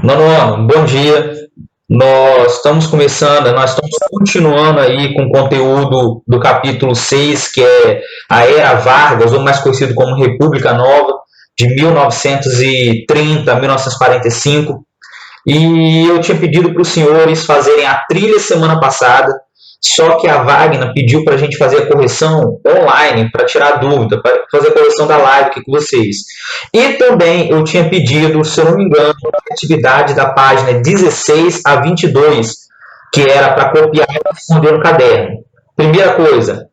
Nono ano, bom dia. Nós estamos continuando aí com o conteúdo do capítulo 6, que é a Era Vargas, ou mais conhecido como República Nova, de 1930 a 1945. E eu tinha pedido para os senhores fazerem a trilha semana passada, só que a Wagner pediu para a gente fazer a correção online, para tirar dúvida, para fazer a correção da live aqui com vocês. E também eu tinha pedido, se eu não me engano, a atividade da página 16 a 22, que era para copiar e esconder no caderno. Primeira coisa,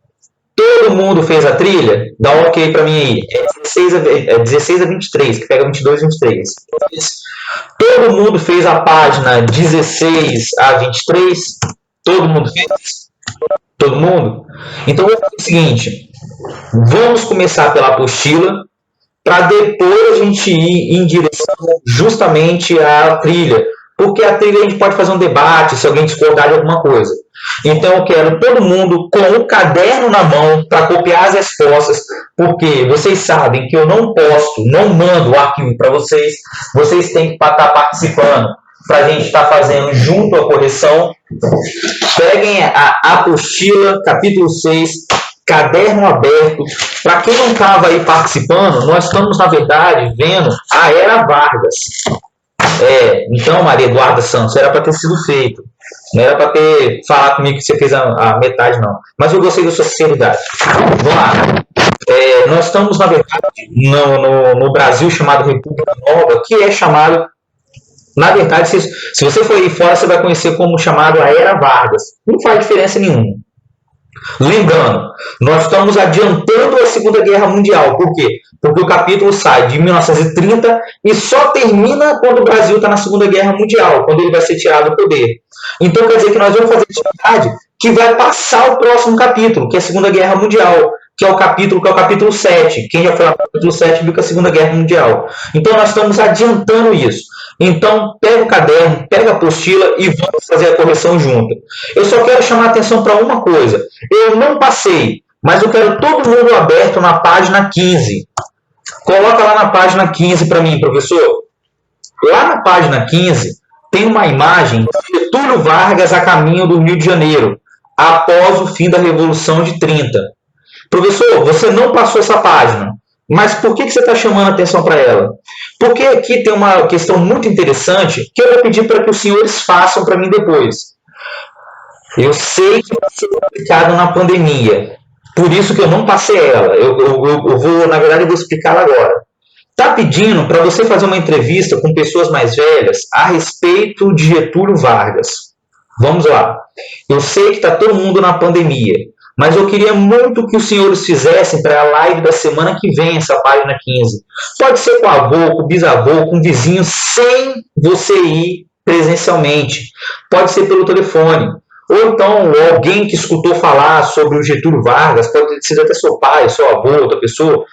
todo mundo fez a trilha? Dá um ok para mim aí. É 16 a 23, que pega 22 e 23. Todo mundo fez a página 16 a 23? Todo mundo fez? Todo mundo? Então, vamos fazer o seguinte. Vamos começar pela apostila, para depois a gente ir em direção justamente à trilha. Porque a trilha a gente pode fazer um debate, se alguém discordar de alguma coisa. Então, eu quero todo mundo com o caderno na mão para copiar as respostas, porque vocês sabem que eu não posto, não mando o arquivo para vocês, vocês têm que estar participando para a gente estar fazendo junto a correção. Peguem a apostila, capítulo 6, caderno aberto. Para quem não estava aí participando, nós estamos, na verdade, vendo a Era Vargas. Então, Maria Eduarda Santos, era para ter sido feito. Não era para ter falado comigo que você fez a metade, não. Mas eu gostei da sua sinceridade. Vamos lá. Nós estamos, na verdade, no Brasil chamado República Nova, que é chamado, na verdade, se você for aí fora, você vai conhecer como chamado a Era Vargas. Não faz diferença nenhuma. Lembrando, nós estamos adiantando a Segunda Guerra Mundial. Por quê? Porque o capítulo sai de 1930 e só termina quando o Brasil está na Segunda Guerra Mundial, quando ele vai ser tirado do poder. Então quer dizer que nós vamos fazer atividade que vai passar o próximo capítulo, que é a Segunda Guerra Mundial, que é o capítulo 7. Quem já foi ao capítulo 7 viu que é a Segunda Guerra Mundial. Então nós estamos adiantando isso. Então, pega o caderno, pega a apostila e vamos fazer a correção junto. Eu só quero chamar a atenção para uma coisa. Eu não passei, mas eu quero todo mundo aberto na página 15. Coloca lá na página 15 para mim, professor. Lá na página 15 tem uma imagem de Getúlio Vargas a caminho do Rio de Janeiro, após o fim da Revolução de 30. Professor, você não passou essa página. Mas por que você está chamando a atenção para ela? Porque aqui tem uma questão muito interessante que eu vou pedir para que os senhores façam para mim depois. Eu sei que vai ser aplicado na pandemia, por isso que eu não passei ela. Eu vou, na verdade, eu vou explicá-la agora. Está pedindo para você fazer uma entrevista com pessoas mais velhas a respeito de Getúlio Vargas. Vamos lá. Eu sei que está todo mundo na pandemia, mas eu queria muito que os senhores fizessem para a live da semana que vem, essa página 15. Pode ser com o avô, com o bisavô, com o vizinho, sem você ir presencialmente. Pode ser pelo telefone. Ou então, alguém que escutou falar sobre o Getúlio Vargas, pode ser até seu pai, seu avô, outra pessoa.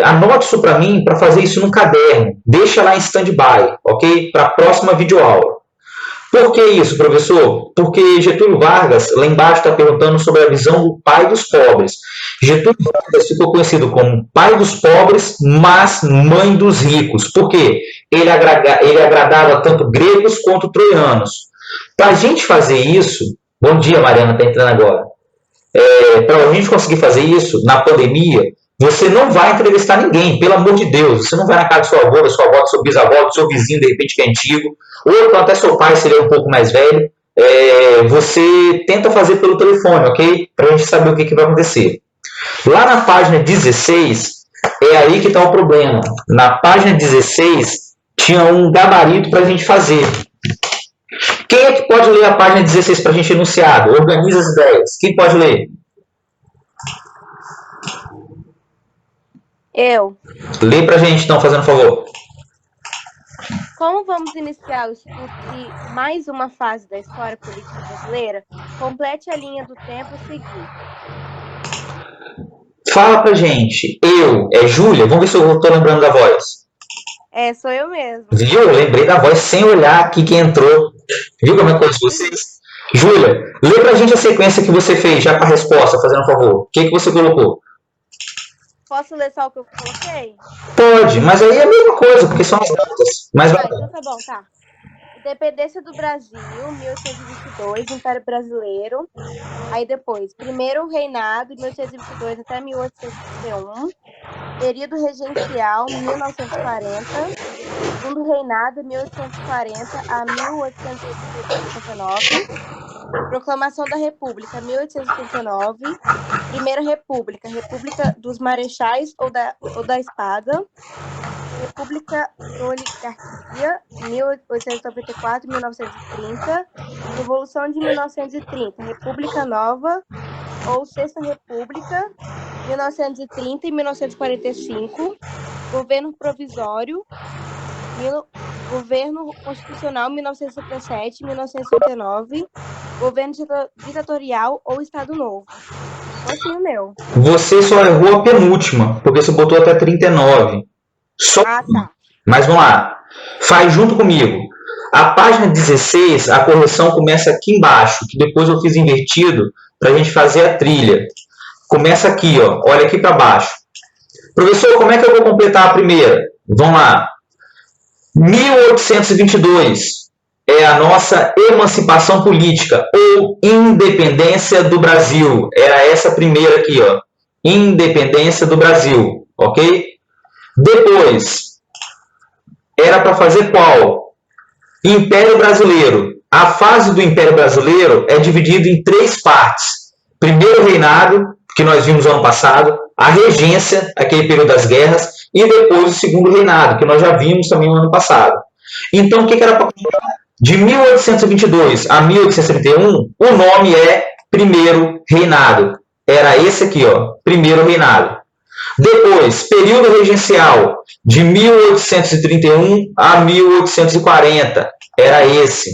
Anote isso para mim, para fazer isso no caderno. Deixa lá em stand-by, ok? Para a próxima videoaula. Por que isso, professor? Porque Getúlio Vargas, lá embaixo, está perguntando sobre a visão do pai dos pobres. Getúlio Vargas ficou conhecido como pai dos pobres, mas mãe dos ricos. Por quê? Ele agradava tanto gregos quanto troianos. Para a gente fazer isso... Bom dia, Mariana, está entrando agora. Para a gente conseguir fazer isso na pandemia, você não vai entrevistar ninguém, pelo amor de Deus. Você não vai na casa do seu avô, da sua avó, do seu bisavó, do seu vizinho, de repente, que é antigo. Ou então até seu pai, se ele é um pouco mais velho. Você tenta fazer pelo telefone, ok? Para a gente saber o que vai acontecer. Lá na página 16, é aí que está o problema. Na página 16, tinha um gabarito para a gente fazer. Quem é que pode ler a página 16 para a gente enunciado? Organiza as ideias. Quem pode ler? Eu. Lê pra gente, então, fazendo favor. Como vamos iniciar o estudo de mais uma fase da história política brasileira? Complete a linha do tempo a seguir. Fala pra gente. É Júlia? Vamos ver se eu tô lembrando da voz. Sou eu mesmo. Viu? Eu lembrei da voz sem olhar aqui quem entrou. Viu como é que eu conheço vocês? Júlia, lê pra gente a sequência que você fez já com a resposta, fazendo favor. O que você colocou? Posso ler só o que eu coloquei? Pode, mas aí é a mesma coisa, porque são as datas. Mas vai. Então tá bom, tá. Independência do Brasil, 1822, Império Brasileiro. Aí depois, primeiro reinado, 1822 até 1831. Período regencial, 1940. Segundo reinado, 1840 a 1889. Proclamação da República, 1889. Primeira República, República dos Marechais ou da Espada. República da Oligarquia, 1894-1930. Revolução de 1930, República Nova ou Sexta República, 1930 e 1945. Governo Provisório, Governo Constitucional, 1977 e 1969. Governo ditatorial ou Estado Novo. Assim o meu. Você só errou a penúltima, porque você botou até 39. Só. Ah, tá. Mas vamos lá. Faz junto comigo. A página 16, a correção começa aqui embaixo, que depois eu fiz invertido para a gente fazer a trilha. Começa aqui, ó. Olha aqui para baixo. Professor, como é que eu vou completar a primeira? Vamos lá. 1822 é a nossa emancipação política ou independência do Brasil. Era essa primeira aqui, ó. Independência do Brasil, ok? Depois, era para fazer qual? Império Brasileiro. A fase do Império Brasileiro é dividida em 3 partes. Primeiro reinado, que nós vimos ano passado, a regência, aquele período das guerras, e depois o segundo reinado, que nós já vimos também no ano passado. Então, o que era para de 1822 a 1831, o nome é Primeiro Reinado. Era esse aqui, ó, Primeiro Reinado. Depois, período regencial, de 1831 a 1840, era esse.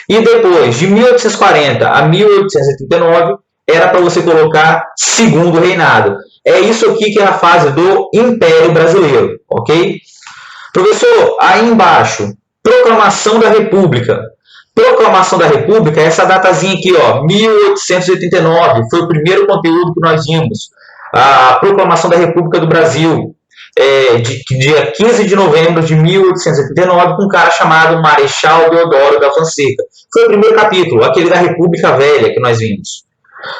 E depois, de 1840 a 1839, era para você colocar Segundo Reinado. É isso aqui que é a fase do Império Brasileiro, ok? Professor, aí embaixo, Proclamação da República. Proclamação da República é essa datazinha aqui, ó, 1889, foi o primeiro conteúdo que nós vimos. A Proclamação da República do Brasil, dia 15 de novembro de 1889, com um cara chamado Marechal Deodoro da Fonseca. Foi o primeiro capítulo, aquele da República Velha que nós vimos.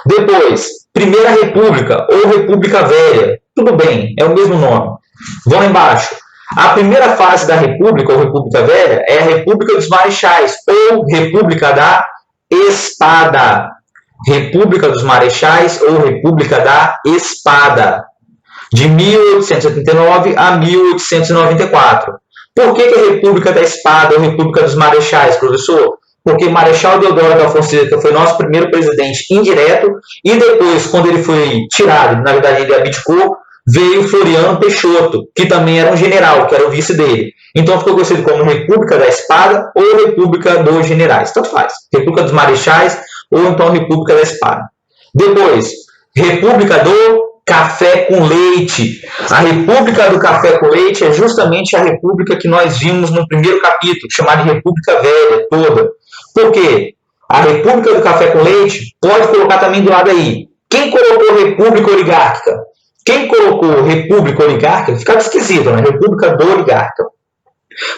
Depois, Primeira República ou República Velha, tudo bem, é o mesmo nome. Vão lá embaixo. A primeira fase da República ou República Velha é a República dos Marechais ou República da Espada. República dos Marechais ou República da Espada, de 1889 a 1894. Por que a República da Espada ou República dos Marechais, professor? Porque Marechal Deodoro da Fonseca foi nosso primeiro presidente indireto e depois, quando ele foi tirado, na verdade ele abdicou, veio Floriano Peixoto, que também era um general, que era o vice dele. Então ficou conhecido como República da Espada ou República dos Generais. Tanto faz. República dos Marechais ou então República da Espada. Depois, República do Café com Leite. A República do Café com Leite é justamente a república que nós vimos no primeiro capítulo, chamada de República Velha toda. Por quê? A República do Café com Leite, pode colocar também do lado aí. Quem colocou República Oligárquica? Quem colocou República Oligárquica, ficava esquisito, né? República do Oligárquica.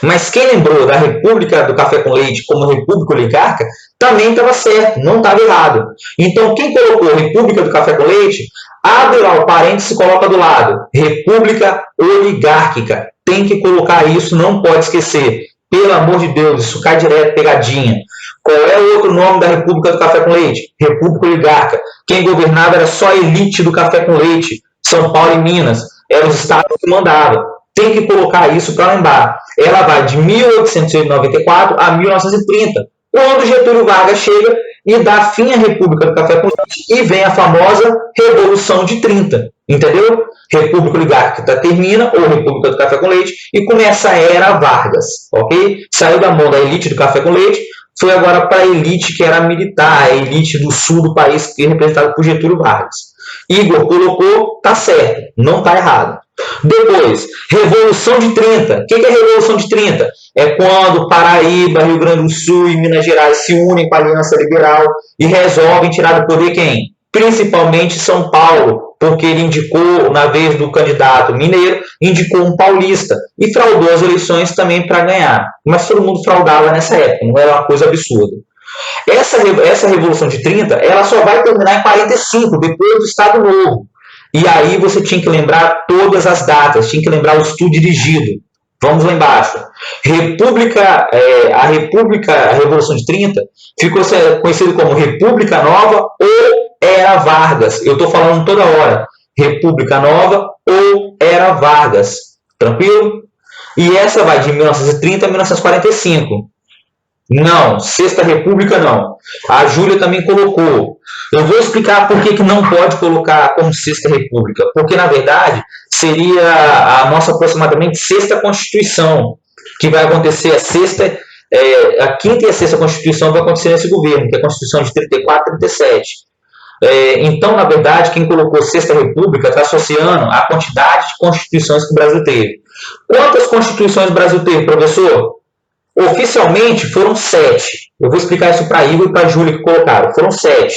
Mas quem lembrou da República do Café com Leite como República Oligárquica, também estava certo, não estava errado. Então, quem colocou República do Café com Leite, abre lá o parênteses e coloca do lado. República Oligárquica. Tem que colocar isso, não pode esquecer. Pelo amor de Deus, isso cai direto, pegadinha. Qual é o outro nome da República do Café com Leite? República Oligárquica. Quem governava era só a elite do café com leite. São Paulo e Minas. Eram os estados que mandavam. Tem que colocar isso para lembrar. Ela vai de 1894 a 1930, quando Getúlio Vargas chega e dá fim à República do Café com Leite e vem a famosa Revolução de 30. Entendeu? República Oligárquica termina, ou República do Café com Leite, e começa a Era Vargas. Ok? Saiu da mão da elite do café com leite, foi agora para a elite que era militar, a elite do sul do país, que é representada por Getúlio Vargas. Igor colocou, tá certo, não tá errado. Depois, Revolução de 30. O que é a Revolução de 30? É quando Paraíba, Rio Grande do Sul e Minas Gerais se unem com a Aliança Liberal e resolvem tirar do poder quem? Principalmente São Paulo, porque ele indicou, na vez do candidato mineiro, indicou um paulista e fraudou as eleições também para ganhar. Mas todo mundo fraudava nessa época, não era uma coisa absurda. Essa Revolução de 30, ela só vai terminar em 45, depois do Estado Novo. E aí você tinha que lembrar todas as datas, tinha que lembrar o estudo dirigido. Vamos lá embaixo. A Revolução de 30 ficou conhecida como República Nova ou Era Vargas. Eu estou falando toda hora. República Nova ou Era Vargas. Tranquilo? E essa vai de 1930 a 1945. Não, Sexta República não. A Júlia também colocou. Eu vou explicar por que não pode colocar como Sexta República. Porque, na verdade, seria a nossa aproximadamente sexta Constituição, que vai acontecer a quinta e a sexta Constituição vai acontecer nesse governo, que é a Constituição de 34 e 37. Então, na verdade, quem colocou Sexta República está associando a quantidade de constituições que o Brasil teve. Quantas constituições o Brasil teve, professor? Oficialmente foram 7. Eu vou explicar isso para a Igor e para a Júlia que colocaram. Foram 7.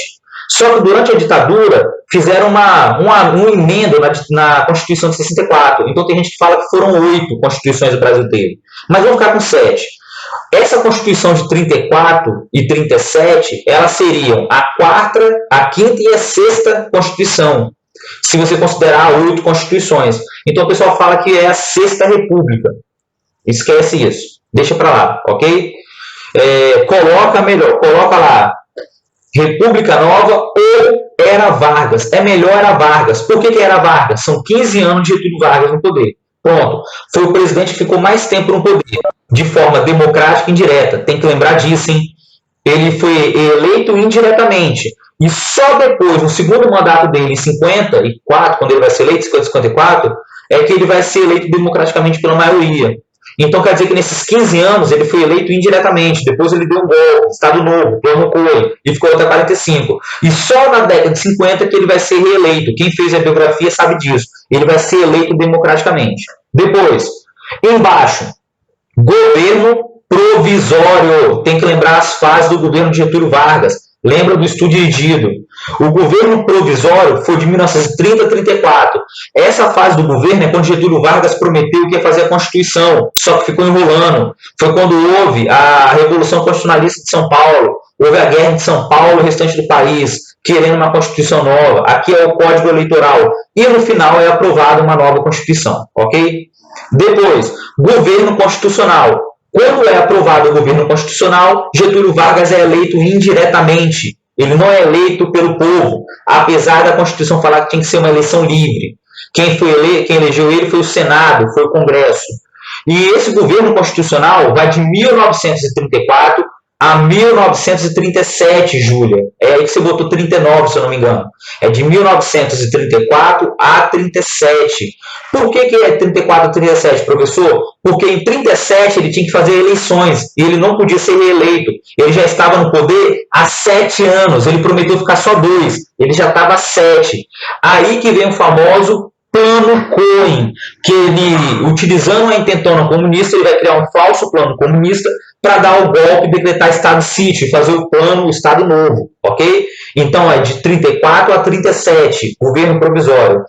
Só que durante a ditadura fizeram um emenda na Constituição de 64. Então tem gente que fala que foram 8 constituições do Brasil teve. Mas vamos ficar com 7. Essa Constituição de 34 e 37, elas seriam a quarta, a quinta e a sexta Constituição, se você considerar 8 constituições. Então o pessoal fala que é a Sexta República. Esquece isso. Deixa para lá, ok? Coloca lá República Nova ou Era Vargas. É melhor Era Vargas. Por que Era Vargas? São 15 anos de Getúlio Vargas no poder. Pronto. Foi o presidente que ficou mais tempo no poder, de forma democrática e indireta. Tem que lembrar disso, hein? Ele foi eleito indiretamente. E só depois, no segundo mandato dele, em 54, quando ele vai ser eleito, 54, é que ele vai ser eleito democraticamente pela maioria. Então quer dizer que nesses 15 anos ele foi eleito indiretamente, depois ele deu um golpe, Estado Novo, Plano Collor, e ficou até 45. E só na década de 50 que ele vai ser reeleito. Quem fez a biografia sabe disso. Ele vai ser eleito democraticamente. Depois, embaixo, governo provisório. Tem que lembrar as fases do governo de Getúlio Vargas. Lembra do estudo dirigido. O governo provisório foi de 1930 a 34. Essa fase do governo é quando Getúlio Vargas prometeu que ia fazer a Constituição, só que ficou enrolando. Foi quando houve a Revolução Constitucionalista de São Paulo, houve a guerra de São Paulo e o restante do país, querendo uma Constituição nova. Aqui é o Código Eleitoral. E no final é aprovada uma nova Constituição, ok? Depois, governo constitucional. Quando é aprovado o governo constitucional, Getúlio Vargas é eleito indiretamente. Ele não é eleito pelo povo, apesar da Constituição falar que tinha que ser uma eleição livre. Quem elegeu ele foi o Senado, foi o Congresso. E esse governo constitucional vai de 1934 a 1937, Júlia. É aí que você botou 39, se eu não me engano. É de 1934 a 37. Por que é 34 a 37, professor? Porque em 37 ele tinha que fazer eleições e ele não podia ser reeleito. Ele já estava no poder há 7 anos. Ele prometeu ficar só 2. Ele já estava há 7. Aí que vem o famoso Plano Cohen, que ele, utilizando a intentona comunista, ele vai criar um falso plano comunista para dar o golpe e decretar Estado-sítio, fazer o plano Estado Novo, ok? Então é de 34 a 37, governo provisório.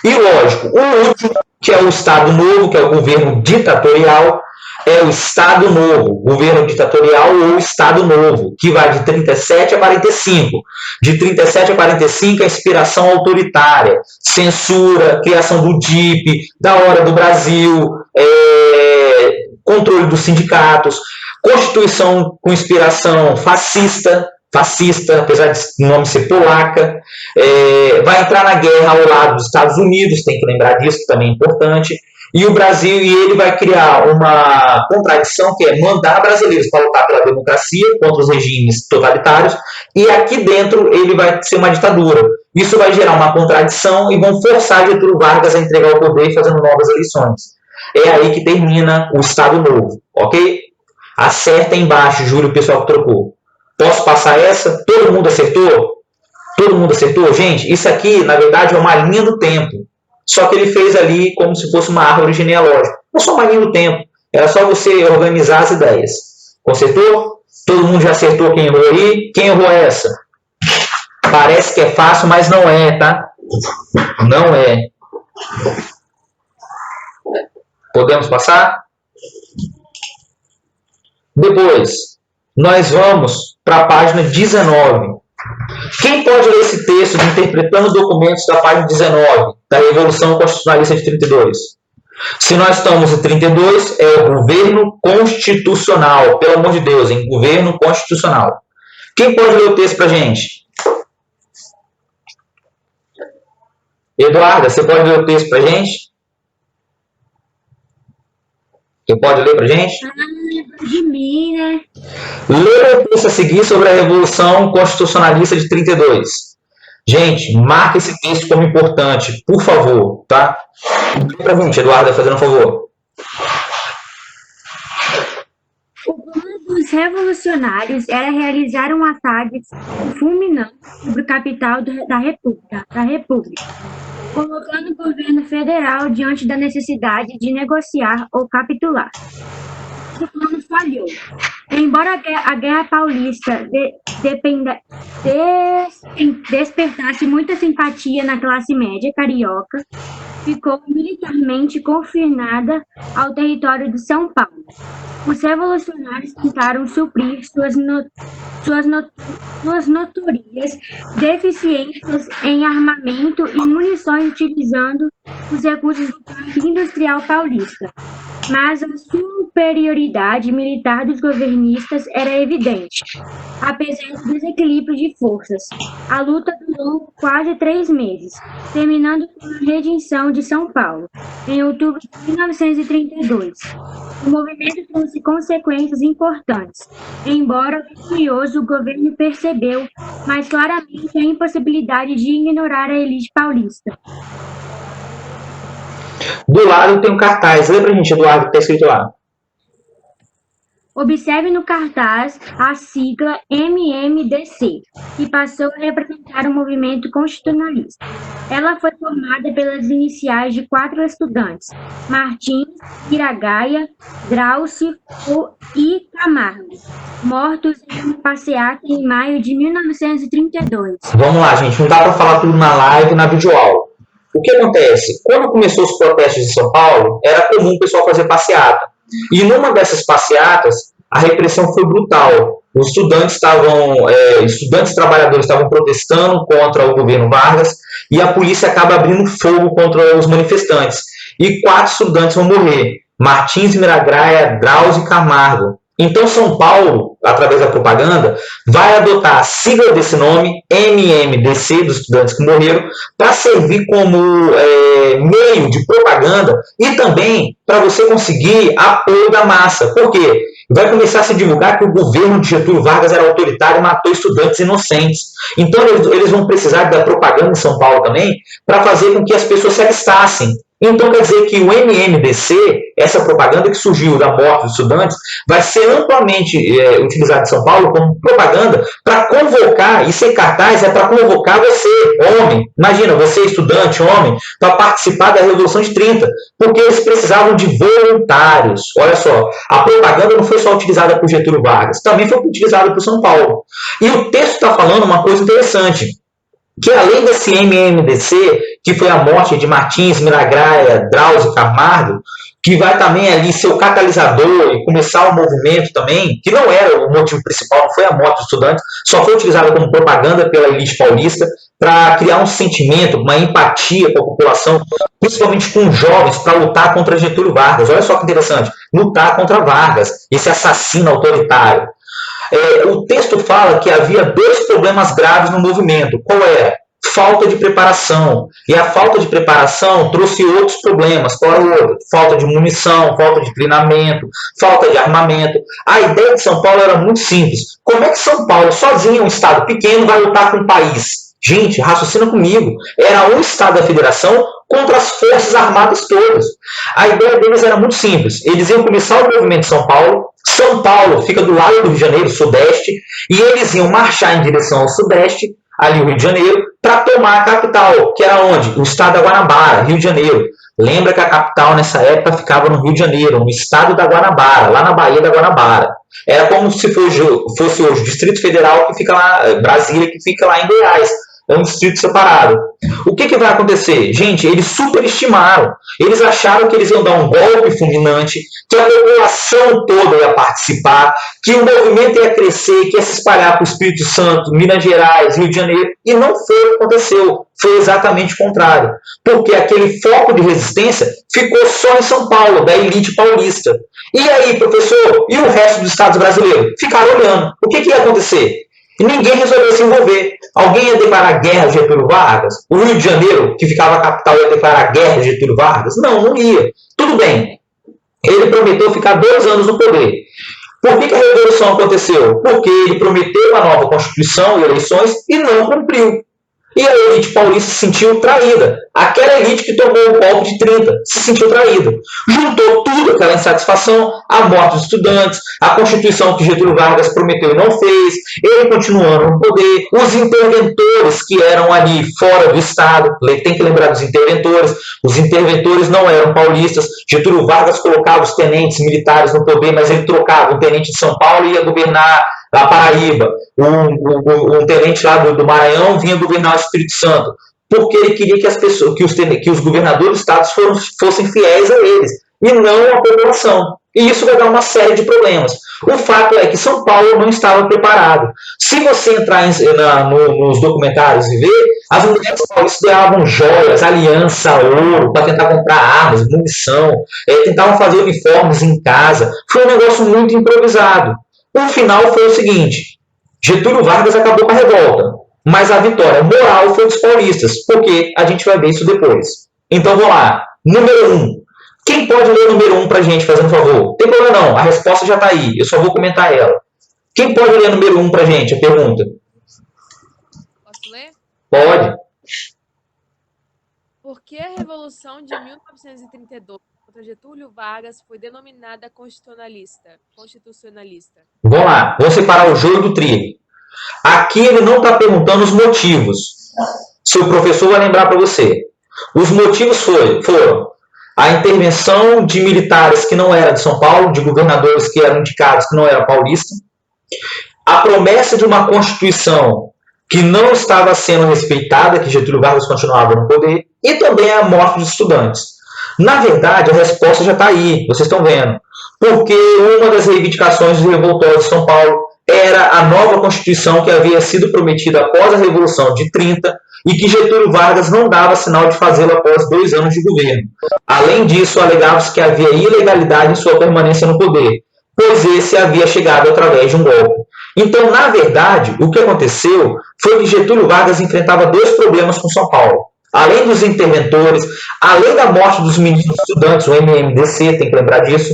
E lógico, o último, que é o Estado Novo, que é o governo ditatorial, é o Estado Novo, governo ditatorial ou Estado Novo, que vai de 37 a 45. De 37 a 45 é inspiração autoritária, censura, criação do DIP, da hora do Brasil, controle dos sindicatos, Constituição com inspiração fascista, apesar de o nome ser polaca, vai entrar na guerra ao lado dos Estados Unidos, tem que lembrar disso, que também é importante. E o Brasil, e ele vai criar uma contradição, que é mandar brasileiros para lutar pela democracia contra os regimes totalitários, e aqui dentro ele vai ser uma ditadura. Isso vai gerar uma contradição e vão forçar Getúlio Vargas a entregar o poder fazendo novas eleições. É aí que termina o Estado Novo, ok? Acerta embaixo, Júlio, o pessoal que trocou. Posso passar essa? Todo mundo acertou? Todo mundo acertou? Gente, isso aqui, na verdade, é uma linha do tempo. Só que ele fez ali como se fosse uma árvore genealógica. Não só uma linha do tempo. Era só você organizar as ideias. Consertou? Todo mundo já acertou quem errou aí? Quem errou essa? Parece que é fácil, mas não é, tá? Não é. Podemos passar? Depois, nós vamos para a página 19. Quem pode ler esse texto de Interpretando Documentos da página 19, da Revolução Constitucionalista de 32? Se nós estamos em 32, é o governo constitucional. Pelo amor de Deus, hein? Governo constitucional. Quem pode ler o texto para a gente? Eduarda, você pode ler o texto para a gente? Quem pode ler para a gente? De mim, né? Leia o texto a seguir sobre a Revolução Constitucionalista de 32. Gente, marque esse texto como importante, por favor, tá? Lê pra gente, Eduardo, fazendo um favor. O plano dos revolucionários era realizar um ataque fulminante sobre o capital da República, colocando o governo federal diante da necessidade de negociar ou capitular. O plano falhou. Embora a Guerra Paulista despertasse muita simpatia na classe média carioca, ficou militarmente confinada ao território de São Paulo. Os revolucionários tentaram suprir suas notórias deficiências em armamento e munições utilizando os recursos do Parque Industrial Paulista. Mas a superioridade militar dos governistas era evidente. Apesar do desequilíbrio de forças, a luta durou quase 3 meses, terminando com a redenção de São Paulo, em outubro de 1932. O movimento trouxe consequências importantes. Embora vitorioso, o governo percebeu mais claramente a impossibilidade de ignorar a elite paulista. Do lado tem um cartaz. Lê pra gente, Eduardo, o que está escrito lá. Observe no cartaz a sigla MMDC, que passou a representar o movimento constitucionalista. Ela foi formada pelas iniciais de 4 estudantes: Martins, Miragaia, Drauzio e Camargo, mortos em uma passeata em maio de 1932. Vamos lá, gente. Não dá para falar tudo na live e na videoaula. O que acontece? Quando começou os protestos em São Paulo, era comum o pessoal fazer passeata. E numa dessas passeatas, a repressão foi brutal. Os estudantes trabalhadores estavam protestando contra o governo Vargas e a polícia acaba abrindo fogo contra os manifestantes. E 4 estudantes vão morrer: Martins, Miragraia, Drauzio e Camargo. Então, São Paulo, através da propaganda, vai adotar a sigla desse nome, MMDC, dos estudantes que morreram, para servir como meio de propaganda e também para você conseguir apoio da massa. Por quê? Vai começar a se divulgar que o governo de Getúlio Vargas era autoritário e matou estudantes inocentes. Então, eles vão precisar da propaganda em São Paulo também para fazer com que as pessoas se alistassem. Então, quer dizer que o MMDC, essa propaganda que surgiu da morte dos estudantes, vai ser amplamente utilizada em São Paulo como propaganda para convocar, e ser cartaz é para convocar você, homem, imagina, você estudante, homem, para participar da Revolução de 30, porque eles precisavam de voluntários. Olha só, a propaganda não foi só utilizada por Getúlio Vargas, também foi utilizada por São Paulo. E o texto está falando uma coisa interessante, que além desse MMDC, que foi a morte de Martins, Miragraia, Drauzio e Camargo, que vai também ali ser o catalisador e começar o movimento também, que não era o motivo principal, não foi a morte dos estudantes, só foi utilizada como propaganda pela elite paulista para criar um sentimento, uma empatia com a população, principalmente com os jovens, para lutar contra Getúlio Vargas. Olha só que interessante, lutar contra Vargas, esse assassino autoritário. O texto fala que havia 2 problemas graves no movimento. Qual era? Falta de preparação. E a falta de preparação trouxe outros problemas. Qual era o outro? Falta de munição, falta de treinamento, falta de armamento. A ideia de São Paulo era muito simples. Como é que São Paulo, sozinho, um estado pequeno, vai lutar com um país? Gente, raciocina comigo. Era um estado da federação contra as forças armadas todas. A ideia deles era muito simples. Eles iam começar o movimento de São Paulo. São Paulo fica do lado do Rio de Janeiro, sudeste, e eles iam marchar em direção ao sudeste, ali o Rio de Janeiro, para tomar a capital, que era onde? O estado da Guanabara, Rio de Janeiro. Lembra que a capital nessa época ficava no Rio de Janeiro, no estado da Guanabara, lá na Baía da Guanabara. Era como se fosse hoje o Distrito Federal, que fica lá, Brasília, que fica lá em Goiás. é um distrito separado. O que vai acontecer? Gente, eles superestimaram. Eles acharam que eles iam dar um golpe fulminante, que a população toda ia participar, que o movimento ia crescer, que ia se espalhar para o Espírito Santo, Minas Gerais, Rio de Janeiro. E não foi o que aconteceu. Foi exatamente o contrário. Porque aquele foco de resistência ficou só em São Paulo, da elite paulista. E aí, professor, e o resto dos estados brasileiros? Ficaram olhando. O que ia acontecer? E ninguém resolveu se envolver. Alguém ia declarar guerra a Getúlio Vargas? O Rio de Janeiro, que ficava a capital, ia declarar guerra a Getúlio Vargas? Não, não ia. Tudo bem. Ele prometeu ficar 2 anos no poder. Por que a Revolução aconteceu? Porque ele prometeu uma nova Constituição e eleições e não cumpriu. E a elite paulista se sentiu traída. Aquela elite que tomou o golpe de 30 se sentiu traída. Juntou tudo, aquela insatisfação, a morte dos estudantes, a Constituição que Getúlio Vargas prometeu e não fez, ele continuando no poder, os interventores que eram ali fora do Estado, tem que lembrar dos interventores, os interventores não eram paulistas, Getúlio Vargas colocava os tenentes militares no poder, mas ele trocava o tenente de São Paulo e ia governar a Paraíba, um tenente lá do Maranhão vinha governar o Espírito Santo, porque ele queria que as pessoas, que os governadores dos estados fossem fiéis a eles, e não a população. E isso vai dar uma série de problemas. O fato é que São Paulo não estava preparado. Se você entrar nos documentários e ver, as mulheres paulistas doavam joias, aliança, ouro, para tentar comprar armas, munição, tentavam fazer uniformes em casa. Foi um negócio muito improvisado. O final foi o seguinte: Getúlio Vargas acabou com a revolta, mas a vitória moral foi dos paulistas, porque a gente vai ver isso depois. Então vamos lá. Número 1. Quem pode ler o número 1 pra gente, fazendo favor? Não tem problema não, a resposta já está aí, eu só vou comentar ela. Quem pode ler o número 1 pra gente, a pergunta? Posso ler? Pode. Por que a Revolução de 1932 contra Getúlio Vargas foi denominada constitucionalista? Vamos lá, vou separar o joio do trigo. Aqui ele não está perguntando os motivos. Se o professor vai lembrar para você. Os motivos foram a intervenção de militares que não eram de São Paulo, de governadores que eram indicados que não eram paulistas, a promessa de uma Constituição que não estava sendo respeitada, que Getúlio Vargas continuava no poder, e também a morte dos estudantes. Na verdade, a resposta já está aí, vocês estão vendo. Porque uma das reivindicações dos revoltosos de São Paulo era a nova Constituição que havia sido prometida após a Revolução de 30 e que Getúlio Vargas não dava sinal de fazê-la após 2 anos de governo. Além disso, alegava-se que havia ilegalidade em sua permanência no poder, pois esse havia chegado através de um golpe. Então, na verdade, o que aconteceu foi que Getúlio Vargas enfrentava 2 problemas com São Paulo. Além dos interventores, além da morte dos meninos estudantes, o MMDC, tem que lembrar disso,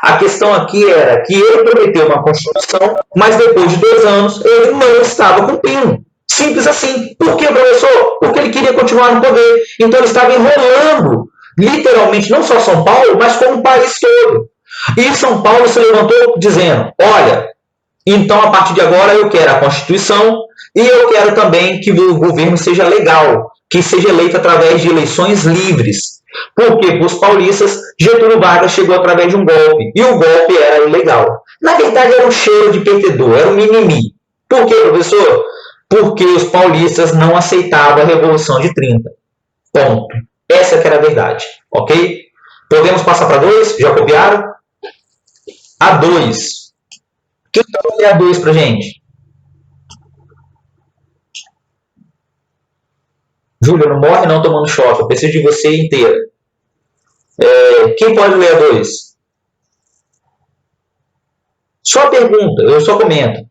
a questão aqui era que ele prometeu uma Constituição, mas depois de 2 anos ele não estava cumprindo. Simples assim. Por que, professor? Porque ele queria continuar no poder. Então ele estava enrolando, literalmente, não só São Paulo, mas como o país todo. E São Paulo se levantou dizendo: olha, então a partir de agora eu quero a Constituição e eu quero também que o governo seja legal, que seja eleito através de eleições livres. Porque para os paulistas, Getúlio Vargas chegou através de um golpe, e o golpe era ilegal. Na verdade, era um cheiro de perdedor, era um mimimi. Por quê, professor? Porque os paulistas não aceitavam a Revolução de 30. Ponto. Essa que era a verdade, ok? Podemos passar para 2? Já copiaram? A2. Quem pode ler A2 para gente? Júlia, não morre não tomando choque. Eu preciso de você inteira. Quem pode ler A2? Só pergunta, eu só comento.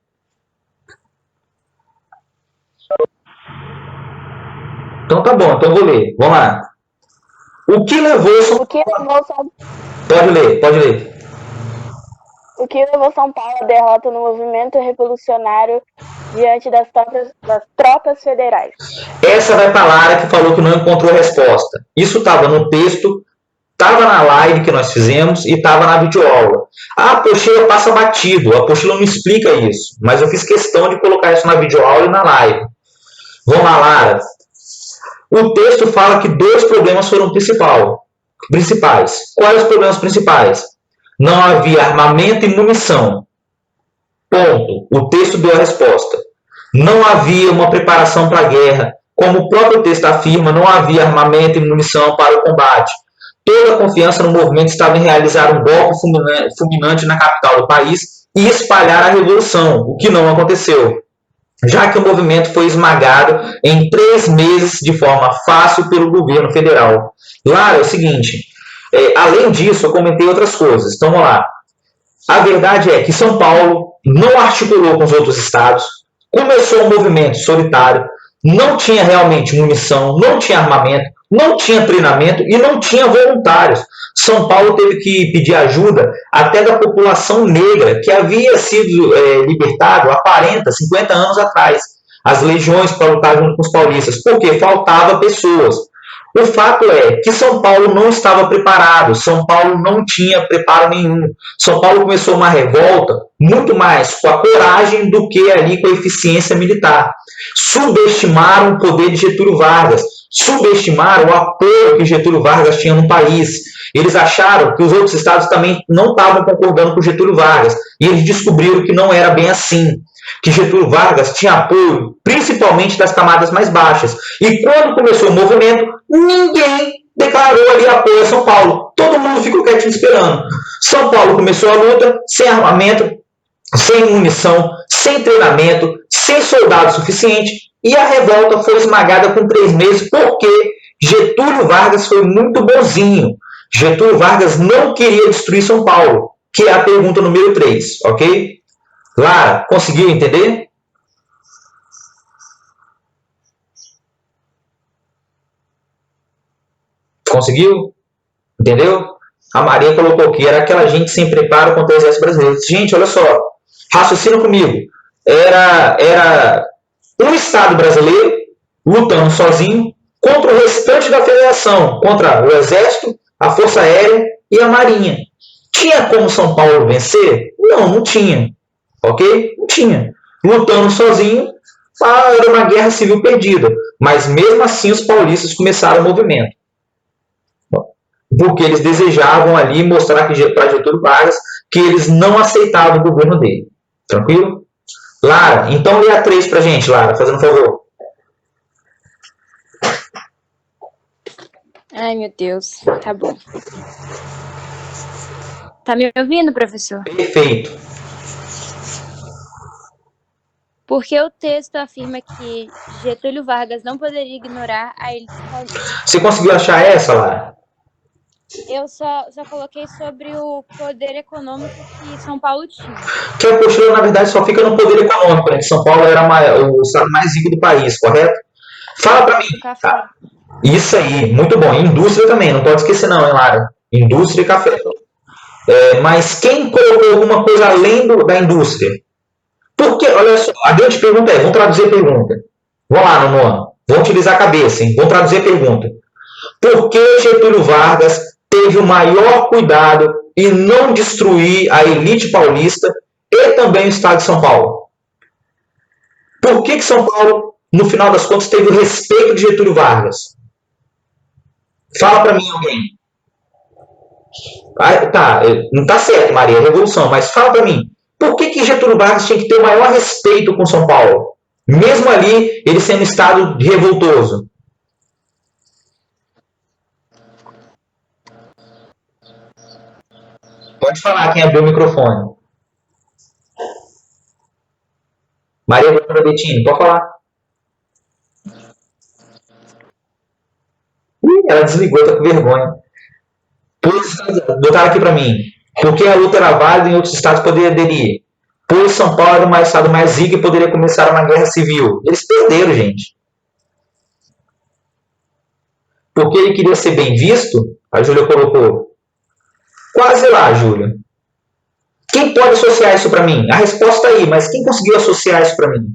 Então tá bom, então eu vou ler. Vamos lá. O que levou São Paulo... Pode ler. O que levou São Paulo à derrota no movimento revolucionário diante das tropas federais? Essa vai para a Lara, que falou que não encontrou resposta. Isso estava no texto, estava na live que nós fizemos e estava na videoaula. A apostila passa batido, a apostila não explica isso, mas eu fiz questão de colocar isso na videoaula e na live. Vamos lá, Lara. O texto fala que 2 problemas foram principais. Quais os problemas principais? Não havia armamento e munição. Ponto. O texto deu a resposta. Não havia uma preparação para a guerra. Como o próprio texto afirma, não havia armamento e munição para o combate. Toda a confiança no movimento estava em realizar um golpe fulminante na capital do país e espalhar a revolução, o que não aconteceu, já que o movimento foi esmagado em 3 meses de forma fácil pelo governo federal. Lara, é o seguinte, além disso, eu comentei outras coisas. Então, vamos lá. A verdade é que São Paulo não articulou com os outros estados, começou um movimento solitário, não tinha realmente munição, não tinha armamento, não tinha treinamento e não tinha voluntários. São Paulo teve que pedir ajuda até da população negra, que havia sido libertado há 40, 50 anos atrás. As legiões para lutar junto com os paulistas, porque faltava pessoas. O fato é que São Paulo não estava preparado, São Paulo não tinha preparo nenhum. São Paulo começou uma revolta muito mais com a coragem do que ali com a eficiência militar. Subestimaram o poder de Getúlio Vargas, subestimaram o apoio que Getúlio Vargas tinha no país. Eles acharam que os outros estados também não estavam concordando com Getúlio Vargas, e eles descobriram que não era bem assim, que Getúlio Vargas tinha apoio principalmente das camadas mais baixas. E quando começou o movimento, ninguém declarou ali apoio a São Paulo. Todo mundo ficou quietinho esperando. São Paulo começou a luta sem armamento, sem munição, sem treinamento, sem soldado suficiente, e a revolta foi esmagada com 3 meses, porque Getúlio Vargas foi muito bonzinho. Getúlio Vargas não queria destruir São Paulo, que é a pergunta número 3, ok? Lara, conseguiu entender? Conseguiu? Entendeu? A Maria colocou aqui, era aquela gente sem preparo contra o exército brasileiro. Gente, olha só, raciocina comigo. Era um Estado brasileiro lutando sozinho contra o restante da federação, contra o exército, a força aérea e a marinha. Tinha como São Paulo vencer? Não, não tinha. Ok? Não tinha. Lutando sozinho, era uma guerra civil perdida. Mas mesmo assim os paulistas começaram o movimento. Porque eles desejavam ali mostrar para Getúlio Vargas que eles não aceitavam o governo dele. Tranquilo? Lara, então lê a 3 pra gente, Lara, fazendo um favor. Ai, meu Deus. Tá bom. Tá me ouvindo, professor? Perfeito. Porque o texto afirma que Getúlio Vargas não poderia ignorar a elite paulista. Você conseguiu achar essa, Lara? Eu só coloquei sobre o poder econômico que São Paulo tinha. Que a apostila, na verdade, só fica no poder econômico, né? São Paulo era o estado mais rico do país, correto? Fala pra mim. Café. Isso aí, muito bom. E indústria também, não pode esquecer não, hein, Lara? Indústria e café. Mas quem colocou alguma coisa além da indústria? Porque, olha só, a grande pergunta é, vamos traduzir a pergunta. Vamos lá, Nono. Vamos utilizar a cabeça, hein? Vamos traduzir a pergunta. Por que Getúlio Vargas teve o maior cuidado em não destruir a elite paulista e também o estado de São Paulo? Por que São Paulo, no final das contas, teve o respeito de Getúlio Vargas? Fala para mim alguém. Não tá certo, Maria, revolução, mas fala para mim. Por que Getúlio Vargas tinha que ter o maior respeito com São Paulo? Mesmo ali, ele sendo um estado revoltoso. Pode falar quem abriu o microfone. Maria Doutora Bettini, pode falar. Ela desligou, tá com vergonha. Botaram aqui para mim. Porque a luta era válida e em outros estados poderia aderir. Pois São Paulo era o estado mais rico e poderia começar uma guerra civil. Eles perderam, gente. Porque ele queria ser bem visto, a Júlia colocou. Quase lá, Júlia. Quem pode associar isso para mim? A resposta aí, mas quem conseguiu associar isso para mim?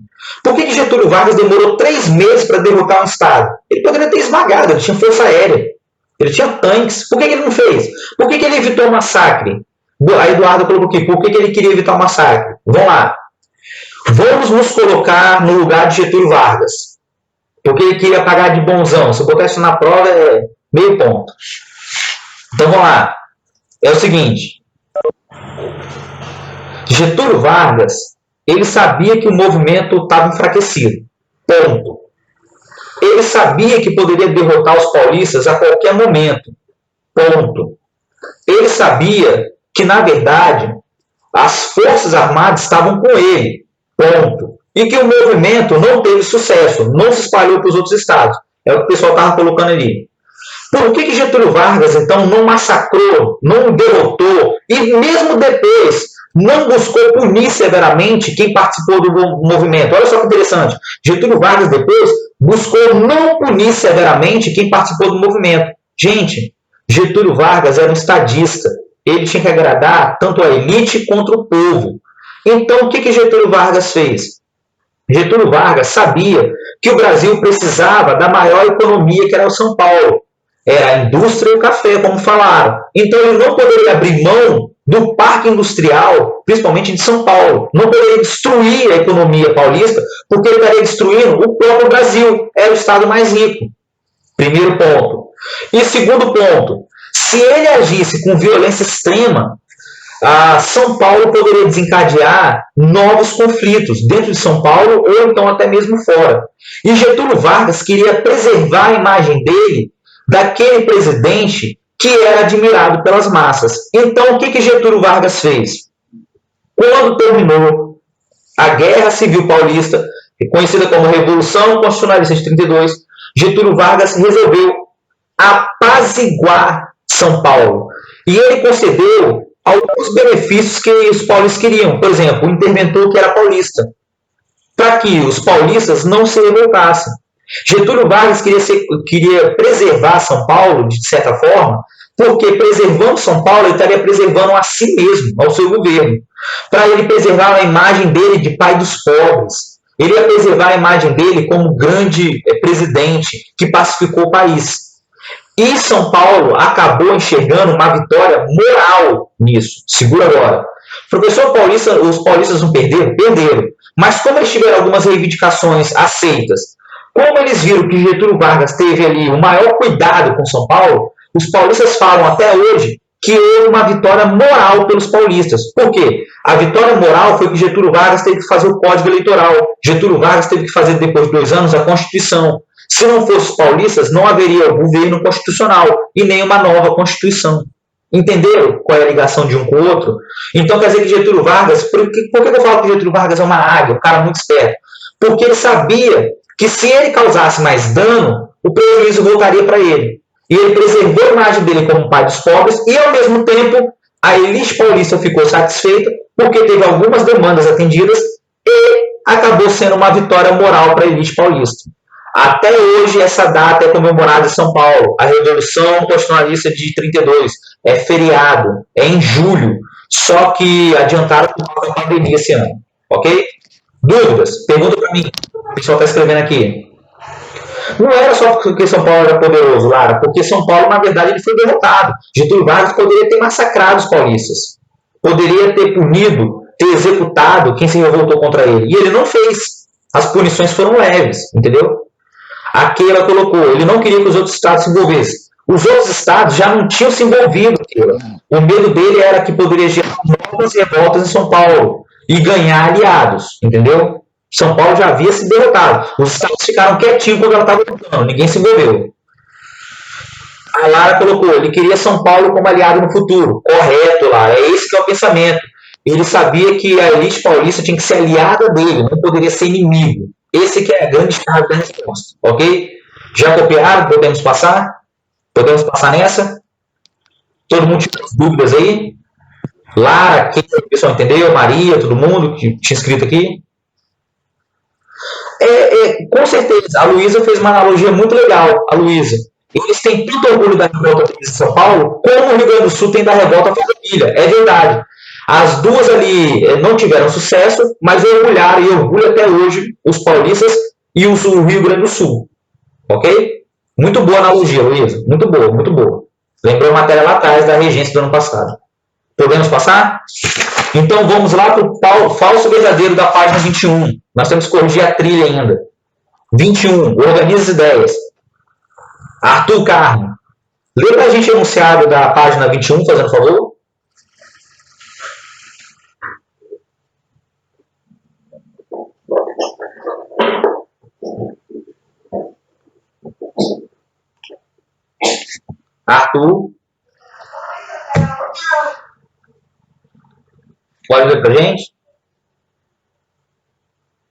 Por que Getúlio Vargas demorou 3 meses para derrotar um estado? Ele poderia ter esmagado, ele tinha força aérea. Ele tinha tanques. Por que ele não fez? Por que ele evitou o massacre? A Eduardo colocou aqui. Por que ele queria evitar o massacre? Vamos lá. Vamos nos colocar no lugar de Getúlio Vargas. Porque ele queria pagar de bonzão. Se eu botar isso na prova, é meio ponto. Então vamos lá. É o seguinte. Getúlio Vargas, ele sabia que o movimento estava enfraquecido. Ponto. Ele sabia que poderia derrotar os paulistas a qualquer momento. Ponto. Ele sabia que, na verdade, as forças armadas estavam com ele. Ponto. E que o movimento não teve sucesso, não se espalhou para os outros estados. É o que o pessoal estava colocando ali. Por que Getúlio Vargas, então, não massacrou, não derrotou e, mesmo depois, não buscou punir severamente quem participou do movimento? Olha só que interessante. Getúlio Vargas, depois, buscou não punir severamente quem participou do movimento. Gente, Getúlio Vargas era um estadista. Ele tinha que agradar tanto a elite quanto o povo. Então, o que Getúlio Vargas fez? Getúlio Vargas sabia que o Brasil precisava da maior economia, que era o São Paulo. Era a indústria e o café, como falaram. Então, ele não poderia abrir mão do parque industrial, principalmente de São Paulo. Não poderia destruir a economia paulista, porque ele estaria destruindo o próprio Brasil. Era o estado mais rico. Primeiro ponto. E segundo ponto, se ele agisse com violência extrema, São Paulo poderia desencadear novos conflitos dentro de São Paulo ou então até mesmo fora. E Getúlio Vargas queria preservar a imagem dele daquele presidente que era admirado pelas massas. Então, o que Getúlio Vargas fez? Quando terminou a Guerra Civil Paulista, conhecida como Revolução Constitucionalista de 32, Getúlio Vargas resolveu apaziguar São Paulo. E ele concedeu alguns benefícios que os paulistas queriam. Por exemplo, o interventor que era paulista, para que os paulistas não se revoltassem. Getúlio Vargas queria preservar São Paulo, de certa forma, porque preservando São Paulo, ele estaria preservando a si mesmo, ao seu governo. Para ele preservar a imagem dele de pai dos pobres. Ele ia preservar a imagem dele como grande presidente que pacificou o país. E São Paulo acabou enxergando uma vitória moral nisso. Segura agora. Professor Paulista, os paulistas não perderam? Perderam. Mas como eles tiveram algumas reivindicações aceitas, como eles viram que Getúlio Vargas teve ali o maior cuidado com São Paulo, os paulistas falam até hoje que houve uma vitória moral pelos paulistas. Por quê? A vitória moral foi que Getúlio Vargas teve que fazer o Código Eleitoral. Getúlio Vargas teve que fazer, depois de 2 anos, a Constituição. Se não fosse os paulistas, não haveria governo constitucional e nem uma nova Constituição. Entenderam qual é a ligação de um com o outro? Então, quer dizer que Getúlio Vargas... Por que eu falo que Getúlio Vargas é uma águia, um cara muito esperto? Porque ele sabia que se ele causasse mais dano, o prejuízo voltaria para ele. E ele preservou a imagem dele como pai dos pobres e, ao mesmo tempo, a elite paulista ficou satisfeita porque teve algumas demandas atendidas e acabou sendo uma vitória moral para a elite paulista. Até hoje, essa data é comemorada em São Paulo. A Revolução Constitucionalista de 32 é feriado, é em julho. Só que adiantaram por causa da pandemia esse ano. Ok? Dúvidas? Pergunta para mim. O pessoal está escrevendo aqui. Não era só porque São Paulo era poderoso, Lara, porque São Paulo, na verdade, ele foi derrotado. Getúlio Vargas poderia ter massacrado os paulistas. Poderia ter punido, ter executado quem se revoltou contra ele. E ele não fez. As punições foram leves, entendeu? Aqui ela colocou, ele não queria que os outros estados se envolvessem. Os outros estados já não tinham se envolvido. O medo dele era que poderia gerar novas revoltas em São Paulo e ganhar aliados, entendeu? São Paulo já havia se derrotado. Os estados ficaram quietinhos quando ela estava lutando, ninguém se envolveu. A Lara colocou, ele queria São Paulo como aliado no futuro. Correto, Lara, é esse que é o pensamento. Ele sabia que a elite paulista tinha que ser aliada dele, não poderia ser inimigo. Esse que é a grande chave da resposta, ok? Já copiaram? Podemos passar? Podemos passar nessa? Todo mundo tinha dúvidas aí? Lara, quem o pessoal entendeu? Maria, todo mundo que tinha escrito aqui? Com certeza, a Luísa fez uma analogia muito legal. A Luísa. Eles têm tanto orgulho da revolta de São Paulo, como o Rio Grande do Sul tem da revolta Farroupilha. É verdade. As duas ali não tiveram sucesso, mas orgulharam e orgulham até hoje os paulistas e o Rio Grande do Sul. Ok? Muito boa analogia, Luísa. Muito boa, muito boa. Lembrou a matéria lá atrás da regência do ano passado. Podemos passar? Então vamos lá para o falso verdadeiro da página 21. Nós temos que corrigir a trilha ainda. 21. Organiza as ideias. Arthur Carmo. Lê para a gente o enunciado da página 21, fazendo favor. Arthur. Pode ler pra gente?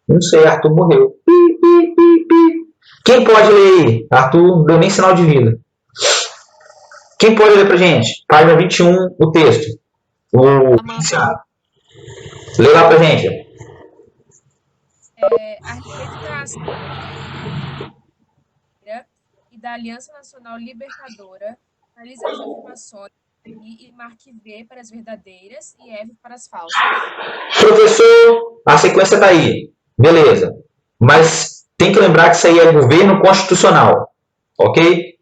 Não sei, Arthur morreu. Quem pode ler aí? Arthur não deu nem sinal de vida. Quem pode ler pra gente? Página 21, o texto. O iniciado. Lê lá pra gente. A respeito da ação e da Aliança Nacional Libertadora, analisa as afirmações e marque V para as verdadeiras e F para as falsas. Professor, a sequência tá aí. Beleza. Mas tem que lembrar que isso aí é governo constitucional. Ok?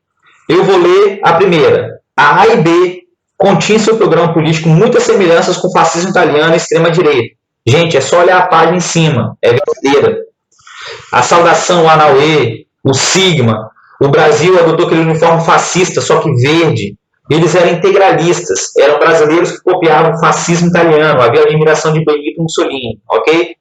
Eu vou ler a primeira. A A e B continha em seu programa político muitas semelhanças com o fascismo italiano e extrema-direita. Gente, é só olhar a página em cima. É verdadeira. A saudação, o Anauê, o Sigma. O Brasil adotou aquele uniforme fascista, só que verde. Eles eram integralistas. Eram brasileiros que copiavam o fascismo italiano. Havia admiração de Benito Mussolini. Ok?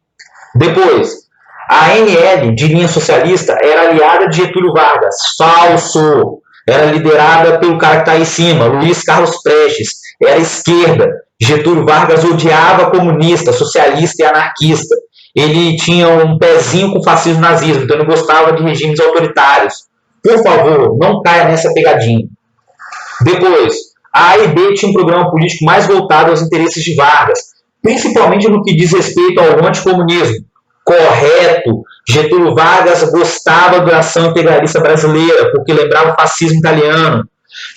Depois, a ANL, de linha socialista, era aliada de Getúlio Vargas. Falso! Era liderada pelo cara que está aí em cima, Luiz Carlos Prestes. Era esquerda. Getúlio Vargas odiava comunista, socialista e anarquista. Ele tinha um pezinho com fascismo e nazismo, então ele gostava de regimes autoritários. Por favor, não caia nessa pegadinha. Depois, a A e B tinha um programa político mais voltado aos interesses de Vargas, principalmente no que diz respeito ao anticomunismo. Correto. Getúlio Vargas gostava da ação integralista brasileira, porque lembrava o fascismo italiano.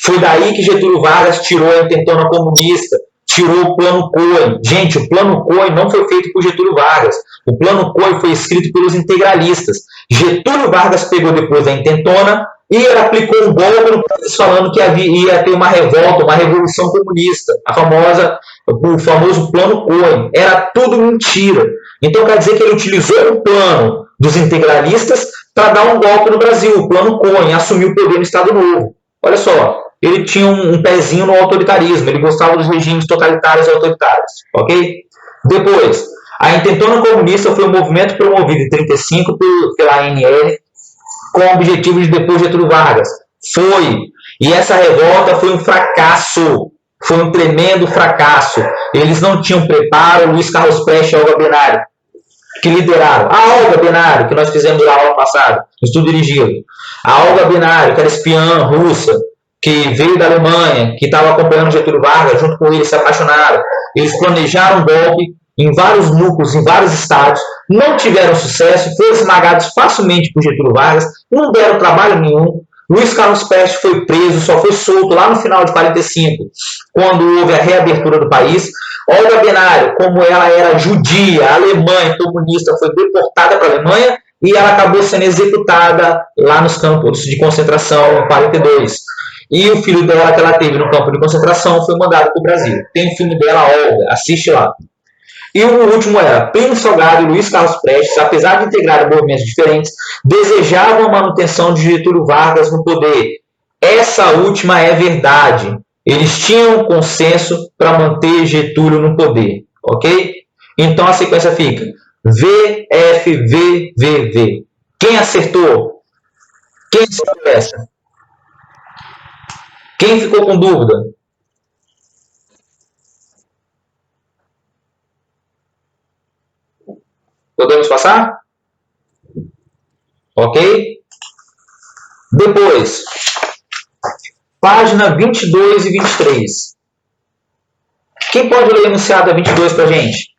Foi daí que Getúlio Vargas tirou a intentona comunista, tirou o Plano Cohen. Gente, o Plano Cohen não foi feito por Getúlio Vargas. O Plano Cohen foi escrito pelos integralistas. Getúlio Vargas pegou depois da intentona e aplicou um golpe no país falando que ia ter uma revolta, uma revolução comunista. O famoso Plano Cohen. Era tudo mentira. Então quer dizer que ele utilizou o plano dos integralistas para dar um golpe no Brasil. O Plano Cohen assumiu o poder no Estado Novo. Olha só, ele tinha um pezinho no autoritarismo. Ele gostava dos regimes totalitários e autoritários. Ok? Depois, a intentona comunista foi um movimento promovido em 1935 pela ANL com o objetivo de depor Getúlio Vargas. Foi. E essa revolta foi um fracasso. Foi um tremendo fracasso. Eles não tinham preparo. Luiz Carlos Prestes e Olga Benário, que lideraram. A Olga Benário, que nós fizemos lá no ano passado, estudo dirigido. A Olga Benário, que era espiã russa, que veio da Alemanha, que estava acompanhando Getúlio Vargas, junto com ele, se apaixonaram. Eles planejaram um golpe em vários núcleos, em vários estados, não tiveram sucesso, foram esmagados facilmente por Getúlio Vargas, não deram trabalho nenhum. Luiz Carlos Prestes foi preso, só foi solto lá no final de 45, quando houve a reabertura do país. Olga Benário, como ela era judia, alemã e comunista, foi deportada para a Alemanha e ela acabou sendo executada lá nos campos de concentração em 42. E o filho dela, que ela teve no campo de concentração, foi mandado para o Brasil. Tem o filme dela, Olga, assiste lá. E o último era Plínio Salgado e Luiz Carlos Prestes, apesar de integrarem movimentos diferentes, desejavam a manutenção de Getúlio Vargas no poder. Essa última é verdade. Eles tinham consenso para manter Getúlio no poder. Ok? Então a sequência fica V, F, V, V, V. Quem acertou? Quem acertou essa? Quem ficou com dúvida? Podemos passar? Ok? Depois, página 22 e 23. Quem pode ler o enunciado da 22 para a gente?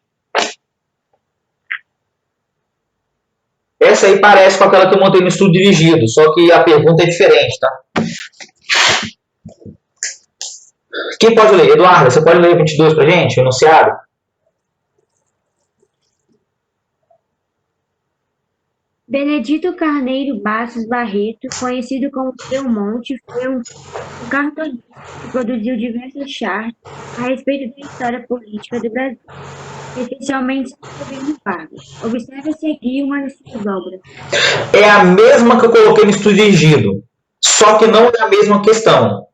Essa aí parece com aquela que eu montei no estudo dirigido, só que a pergunta é diferente, tá? Quem pode ler? Eduardo, você pode ler o 22 para a gente, o enunciado? Benedito Carneiro Bastos Barreto, conhecido como Belmonte, foi um cartunista que produziu diversas charts a respeito da história política do Brasil, especialmente sobre o governo Vargas. Observe a seguir uma de suas obras. É a mesma que eu coloquei no estudo dirigido, só que não é a mesma questão.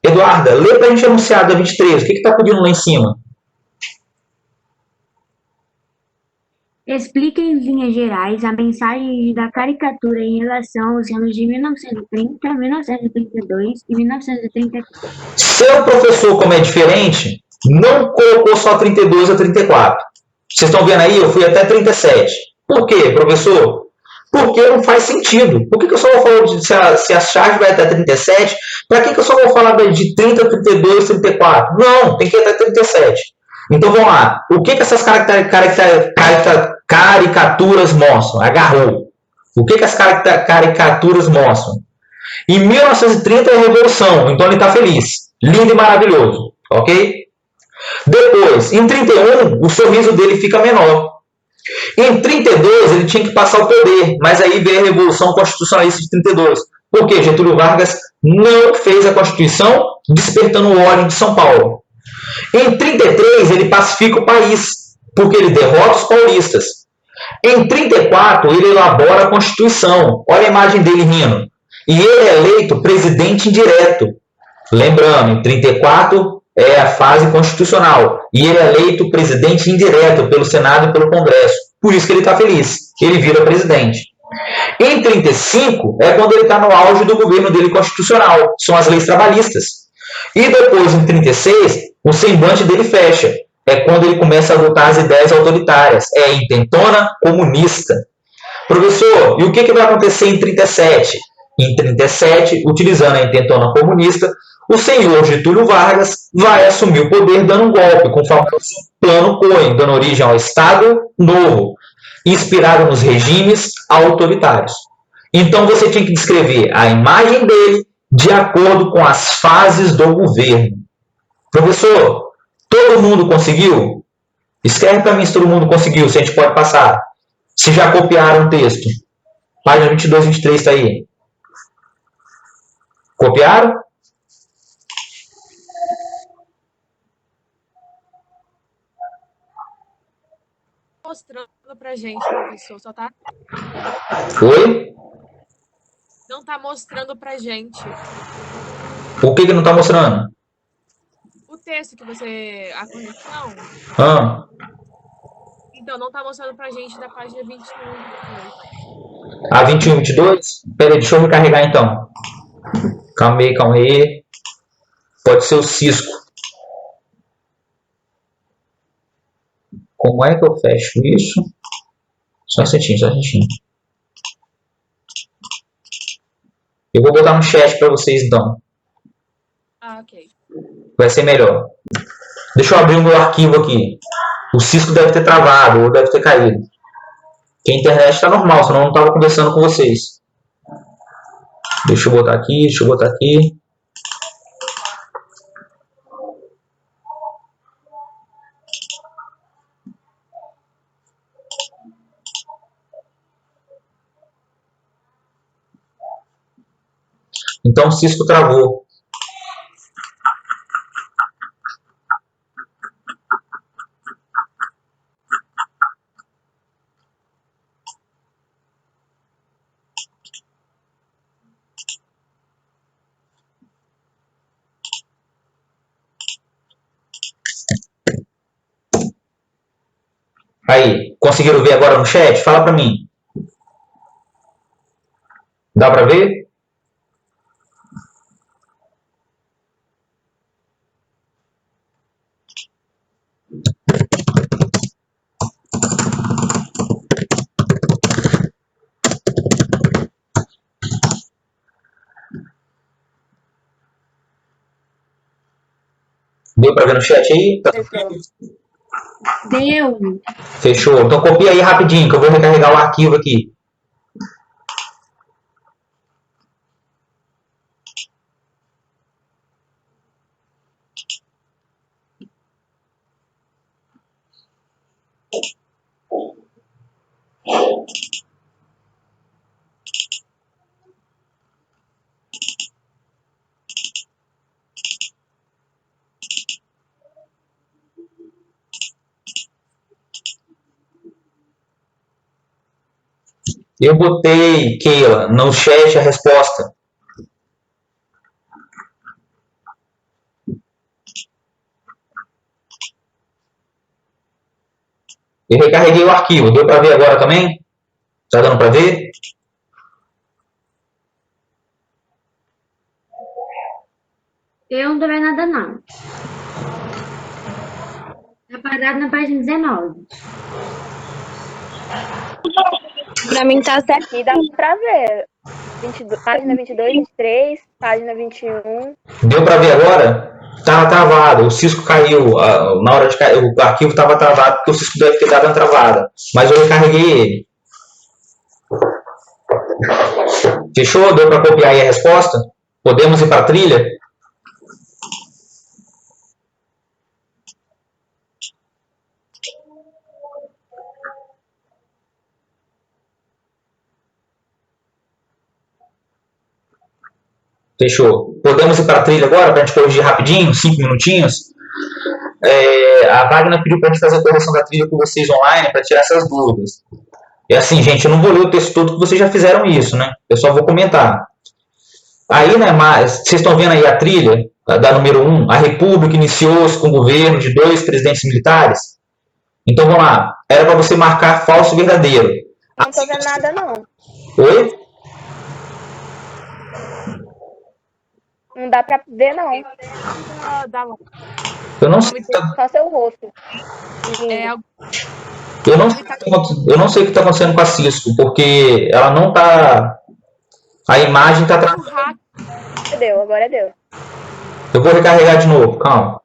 Eduarda, lê para a gente o enunciado da 23. O que está pedindo lá em cima? Explica em linhas gerais a mensagem da caricatura em relação aos anos de 1930, 1932 e 1934. Seu professor, como é diferente, não colocou só 32 a 34. Vocês estão vendo aí? Eu fui até 37. Por quê, professor? Porque não faz sentido. Por que eu só vou falar se a charge vai até 37? Para que eu só vou falar de 30, 32, 34? Não, tem que ir até 37. Então vamos lá. O que essas caricaturas mostram? Agarrou. O que as caricaturas mostram? Em 1930 é a Revolução, então ele está feliz. Lindo e maravilhoso. Ok? Depois, em 31, o sorriso dele fica menor. Em 32, ele tinha que passar o poder, mas aí veio a Revolução Constitucionalista de 32. Por quê? Getúlio Vargas não fez a Constituição, despertando o ódio de São Paulo. Em 33, ele pacifica o país, porque ele derrota os paulistas. Em 34, ele elabora a Constituição. Olha a imagem dele rindo. E ele é eleito presidente indireto. Lembrando, em 34 é a fase constitucional. E ele é eleito presidente indireto pelo Senado e pelo Congresso. Por isso que ele está feliz. Ele vira presidente. Em 35 é quando ele está no auge do governo dele constitucional. São as leis trabalhistas. E depois, em 36, o semblante dele fecha. É quando ele começa a adotar as ideias autoritárias. É intentona comunista. Professor, e o que vai acontecer em 37? Em 37, utilizando a intentona comunista, o senhor Getúlio Vargas vai assumir o poder dando um golpe, com o famoso Plano Cohen, dando origem ao Estado Novo, inspirado nos regimes autoritários. Então você tinha que descrever a imagem dele de acordo com as fases do governo. Professor, todo mundo conseguiu? Escreve para mim se todo mundo conseguiu, se a gente pode passar. Se já copiaram o texto. Página 22 e 23 está aí. Copiaram? Mostrando pra gente, professor, só tá. Oi? Não tá mostrando pra gente. O que não está mostrando? O texto que você. A correção. Ah, Então, não tá mostrando pra gente da página 21 e 22. a 21 e 22? Pera aí, deixa eu recarregar então. Calma aí. Pode ser o Cisco. Como é que eu fecho isso? Só um instantinho. Eu vou botar no chat para vocês então. Ah, ok. Vai ser melhor. Deixa eu abrir o meu arquivo aqui. O Cisco deve ter travado ou deve ter caído. Porque a internet está normal, senão eu não estava conversando com vocês. Deixa eu botar aqui. Então o Cisco travou. Aí, conseguiram ver agora no chat? Fala para mim. Dá para ver? Deu para ver no chat aí? Tá tranquilo? Deu. Fechou. Então copia aí rapidinho, que eu vou recarregar o arquivo aqui. Eu botei, Keila, no chat a resposta. Eu recarreguei o arquivo. Deu para ver agora também? Tá dando para ver? Eu não tô vendo nada, não. Tá parado na página 19. Pra mim tá certo. Aqui dá pra ver. Página 22, 23, página 21. Deu para ver agora? Tava travado. O Cisco caiu. Na hora de cair, o arquivo estava travado porque o Cisco deve ter dado uma travada. Mas eu recarreguei ele. Fechou? Deu para copiar aí a resposta? Podemos ir para a trilha? Fechou. Podemos ir para a trilha agora, para a gente corrigir rapidinho, 5 minutinhos? A Wagner pediu para a gente fazer a correção da trilha com vocês online para tirar essas dúvidas. E assim, gente, eu não vou ler o texto todo, que vocês já fizeram isso, né? Eu só vou comentar. Aí, né, vocês estão vendo aí a trilha da número 1, a República iniciou-se com o governo de 2 presidentes militares. Então, vamos lá. Era para você marcar falso e verdadeiro. Não tô vendo nada, não. Oi? Não dá pra ver, não. Eu não sei. Só seu rosto. Eu não sei o que está acontecendo com a Cisco, porque ela não está. A imagem está travando. Agora deu. Eu vou recarregar de novo, calma.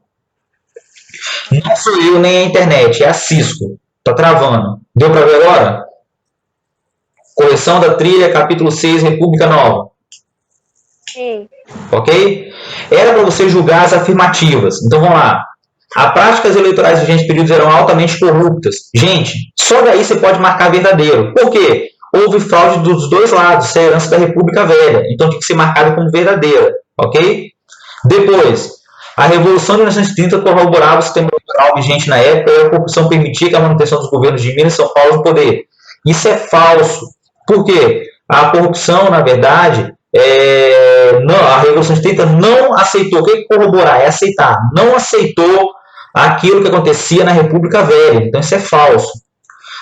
Não sou eu nem a internet, é a Cisco. Tá travando. Deu para ver agora? Correção da trilha, capítulo 6, República Nova. Sim. Ok? Era para você julgar as afirmativas. Então vamos lá. As práticas eleitorais vigentes períodos eram altamente corruptas. Gente, só daí você pode marcar verdadeiro. Por quê? Houve fraude dos dois lados, isso é a herança da República Velha. Então tem que ser marcado como verdadeira. Ok? Depois, a Revolução de 1930 corroborava o sistema eleitoral vigente na época e a corrupção permitia que a manutenção dos governos de Minas e São Paulo no poder. Isso é falso. Por quê? A corrupção, na verdade, a Revolução de 30 não aceitou. O que é corroborar? É aceitar. Não aceitou aquilo que acontecia na República Velha. Então isso é falso.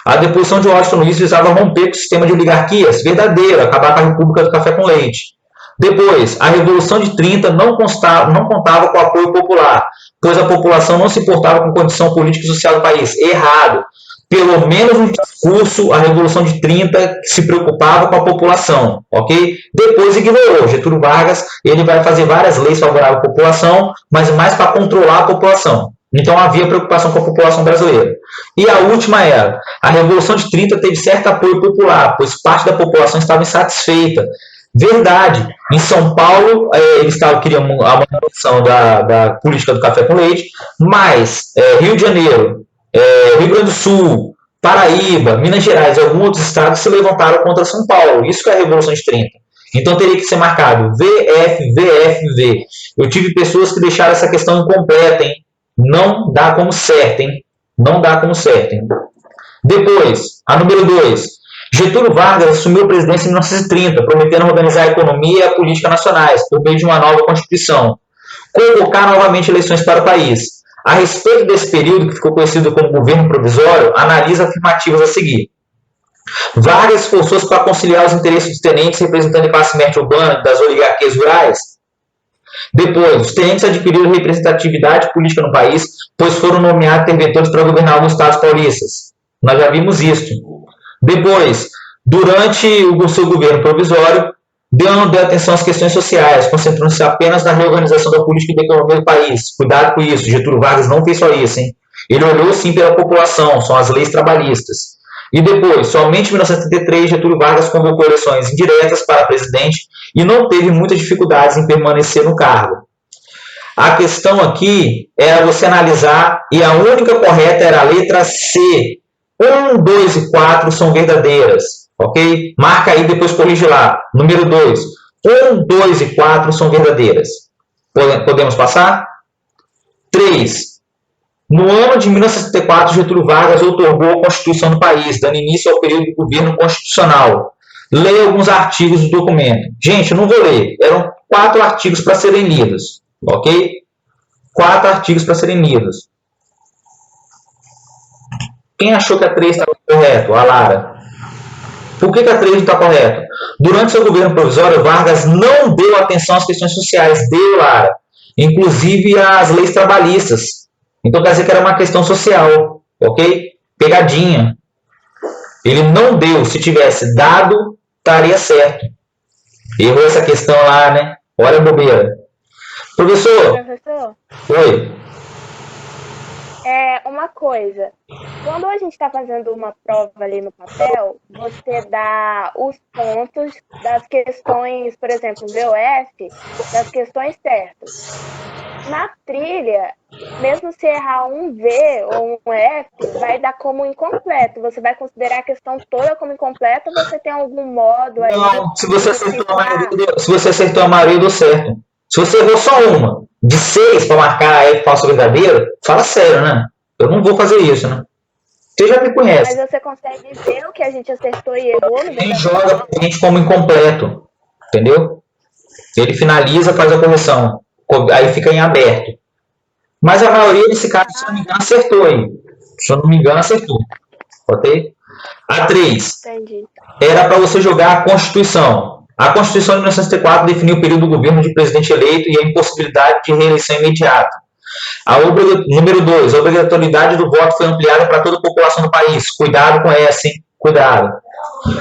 A deposição de Washington Luiz visava romper com o sistema de oligarquias. Verdadeiro. Acabar com a República do Café com Leite. Depois, a Revolução de 30 não contava com o apoio popular, pois a população não se importava com a condição política e social do país. Errado. Pelo menos no discurso, a Revolução de 30 se preocupava com a população, ok? Depois ignorou. Getúlio Vargas, ele vai fazer várias leis favoráveis à população, mas mais para controlar a população. Então havia preocupação com a população brasileira. E a última era, a Revolução de 30 teve certo apoio popular, pois parte da população estava insatisfeita. Verdade. Em São Paulo, eles queriam a manutenção da política do café com leite, mas Rio de Janeiro, Rio Grande do Sul, Paraíba, Minas Gerais e alguns outros estados se levantaram contra São Paulo. Isso que é a Revolução de 30. Então teria que ser marcado VF. Eu tive pessoas que deixaram essa questão incompleta, hein? Não dá como certo, hein? Não dá como certo, hein? Depois, a número 2. Getúlio Vargas assumiu a presidência em 1930, prometendo organizar a economia e a política nacionais por meio de uma nova Constituição. Convocar novamente eleições para o país. A respeito desse período, que ficou conhecido como governo provisório, analisa afirmativas a seguir. Vargas esforçou-se para conciliar os interesses dos tenentes representando a classe média urbana das oligarquias rurais. Depois, os tenentes adquiriram representatividade política no país, pois foram nomeados interventores para governar alguns estados paulistas. Nós já vimos isso. Depois, durante o seu governo provisório, deu atenção às questões sociais, concentrando-se apenas na reorganização da política e da economia do país. Cuidado com isso, Getúlio Vargas não fez só isso, hein? Ele olhou sim pela população, são as leis trabalhistas. E depois, somente em 1973, Getúlio Vargas convocou eleições indiretas para presidente e não teve muitas dificuldades em permanecer no cargo. A questão aqui era você analisar, e a única correta era a letra C. 1, 2 e 4 são verdadeiras, ok? Marca aí, depois corrige lá. Número 2. 1, 2 e 4 são verdadeiras. Podemos passar? 3. No ano de 1974, Getúlio Vargas outorgou a Constituição do país, dando início ao período de governo constitucional. Leia alguns artigos do documento. Gente, eu não vou ler. Eram 4 artigos para serem lidos, ok? 4 artigos para serem lidos. Quem achou que a 3 estava correto? A Lara. Por que a 3 não está correto? Durante seu governo provisório, Vargas não deu atenção às questões sociais. Deu, Lara. Inclusive às leis trabalhistas. Então quer dizer que era uma questão social. Ok? Pegadinha. Ele não deu. Se tivesse dado, estaria certo. Errou essa questão lá, né? Olha a bobeira. Professor. Oi. Uma coisa, quando a gente está fazendo uma prova ali no papel, você dá os pontos das questões, por exemplo, VOF, das questões certas. Na trilha, mesmo se errar um V ou um F, vai dar como incompleto. Você vai considerar a questão toda como incompleta ou você tem algum modo aí? Não, se você acertou a maioria, deu certo. Se você errou só uma, de 6 para marcar F falso ou verdadeiro, fala sério, né? Eu não vou fazer isso, né? Você já me conhece. Mas você consegue ver o que a gente acertou e errou? Ele joga pra gente como incompleto, entendeu? Ele finaliza, faz a correção. Aí fica em aberto. Mas a maioria desse caso, se eu não me engano, acertou aí. Se eu não me engano, acertou. Ok? A 3. Entendi. Era para você jogar a Constituição. A Constituição de 1964 definiu o período do governo de presidente eleito e a impossibilidade de reeleição imediata. Número 2. A obrigatoriedade do voto foi ampliada para toda a população do país. Cuidado com essa, hein? Cuidado.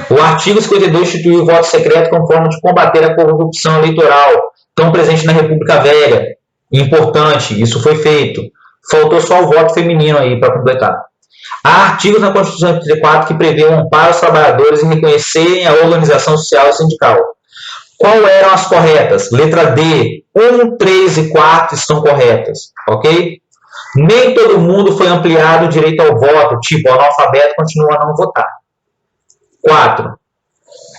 O artigo 52 instituiu o voto secreto como forma de combater a corrupção eleitoral, tão presente na República Velha. Importante, isso foi feito. Faltou só o voto feminino aí para completar. Há artigos na Constituição de 34 que prevê um amparo aos trabalhadores e reconhecerem a organização social e sindical. Qual eram as corretas? Letra D. 1, 3 e 4 estão corretas. Ok? Nem todo mundo foi ampliado o direito ao voto, tipo, o analfabeto continua a não votar. 4.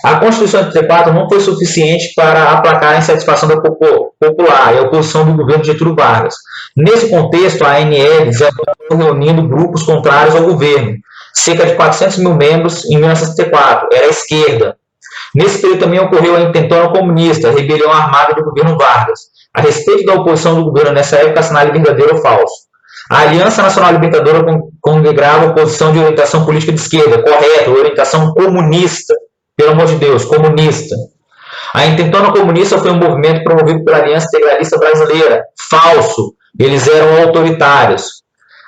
A Constituição de 34 não foi suficiente para aplacar a insatisfação da popular e a oposição do governo de Getúlio Vargas. Nesse contexto, a ANL desenvolveu reunindo grupos contrários ao governo, cerca de 400 mil membros em 1934, era a esquerda. Nesse período também ocorreu a intentona comunista, a rebelião armada do governo Vargas. A respeito da oposição do governo nessa época, assinale verdadeiro ou falso. A Aliança Nacional Libertadora congregava oposição de orientação política de esquerda, correto, orientação comunista. Pelo amor de Deus, comunista. A intentona comunista foi um movimento promovido pela Aliança Integralista Brasileira. Falso. Eles eram autoritários.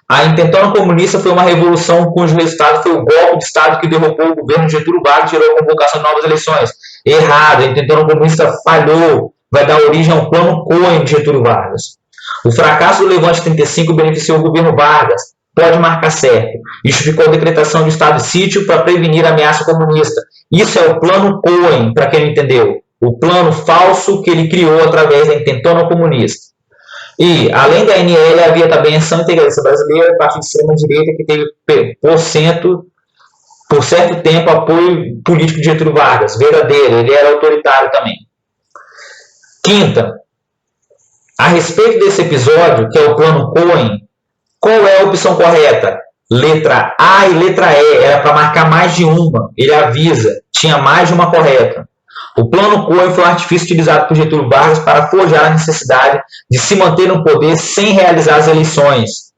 A intentona comunista foi uma revolução cujo resultado foi o golpe de Estado que derrubou o governo de Getúlio Vargas e tirou a convocação de novas eleições. Errado. A intentona comunista falhou. Vai dar origem ao plano Cohen de Getúlio Vargas. O fracasso do Levante 35 beneficiou o governo Vargas. Pode marcar certo. Justificou a decretação de estado de sítio para prevenir a ameaça comunista. Isso é o plano Cohen, para quem não entendeu. O plano falso que ele criou através da intentona comunista. E, além da ANL, havia também a Ação Integralista Brasileira, partido de extrema-direita, que teve por certo tempo, apoio político de Getúlio Vargas. Verdadeiro, ele era autoritário também. 5ª. A respeito desse episódio, que é o plano Cohen, qual é a opção correta? Letra A e letra E. Era para marcar mais de uma. Ele avisa. Tinha mais de uma correta. O plano Cohen foi um artifício utilizado por Getúlio Vargas para forjar a necessidade de se manter no poder sem realizar as eleições.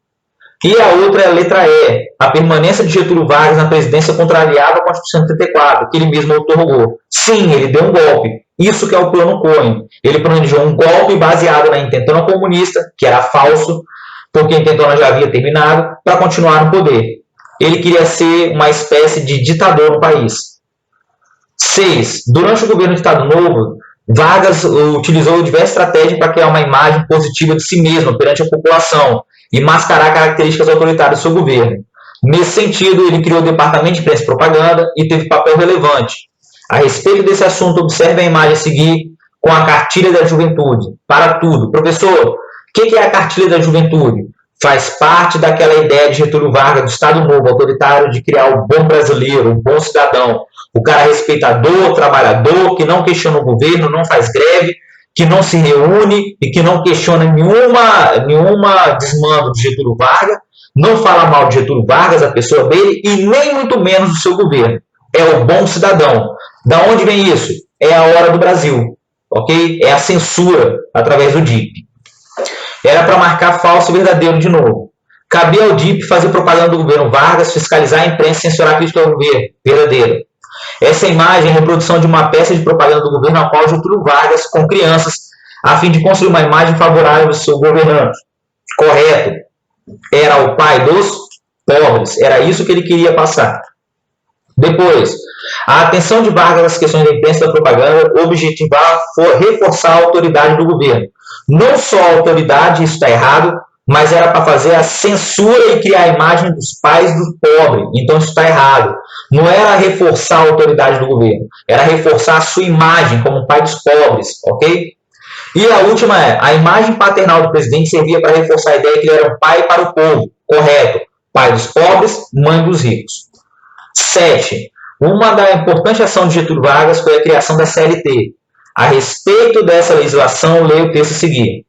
E a outra é a letra E. A permanência de Getúlio Vargas na presidência contrariava a Constituição de 34, que ele mesmo otorgou. Sim, ele deu um golpe. Isso que é o plano Cohen. Ele planejou um golpe baseado na intentona comunista, que era falso, porque a intentona já havia terminado, para continuar no poder. Ele queria ser uma espécie de ditador no país. 6. Durante o governo do Estado Novo, Vargas utilizou diversas estratégias para criar uma imagem positiva de si mesmo perante a população e mascarar características autoritárias do seu governo. Nesse sentido, ele criou o Departamento de Imprensa e Propaganda e teve papel relevante. A respeito desse assunto, observe a imagem a seguir com a Cartilha da Juventude. Para tudo. Professor, o que é a Cartilha da Juventude? Faz parte daquela ideia de Getúlio Vargas, do Estado Novo, autoritário, de criar o bom brasileiro, o bom cidadão, o cara respeitador, trabalhador, que não questiona o governo, não faz greve, que não se reúne e que não questiona nenhuma desmando de Getúlio Vargas, não fala mal de Getúlio Vargas, a pessoa dele, e nem muito menos do seu governo. É o bom cidadão. Da onde vem isso? É a hora do Brasil, ok? É a censura através do DIP. Era para marcar falso e verdadeiro de novo. Cabia ao DIP fazer propaganda do governo Vargas, fiscalizar a imprensa e censurar a crítica ao governo. Verdadeiro. Essa imagem é a reprodução de uma peça de propaganda do governo a qual Getúlio Vargas com crianças, a fim de construir uma imagem favorável ao seu governante. Correto. Era o pai dos pobres. Era isso que ele queria passar. Depois, a atenção de Vargas às questões da imprensa e da propaganda objetivava reforçar a autoridade do governo. Não só a autoridade, isso está errado, mas era para fazer a censura e criar a imagem dos pais do pobre. Então isso está errado. Não era reforçar a autoridade do governo, era reforçar a sua imagem como pai dos pobres, ok? E a última é, a imagem paternal do presidente servia para reforçar a ideia que ele era um pai para o povo. Correto. Pai dos pobres, mãe dos ricos. 7. Uma da importante ação de Getúlio Vargas foi a criação da CLT. A respeito dessa legislação, leio o texto a seguir.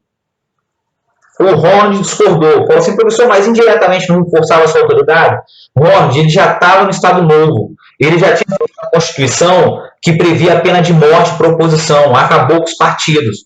O Ronald discordou. Falou assim, professor, mas indiretamente não reforçava a sua autoridade? Ronald, ele já estava no Estado Novo. Ele já tinha uma Constituição que previa a pena de morte para oposição. Acabou com os partidos.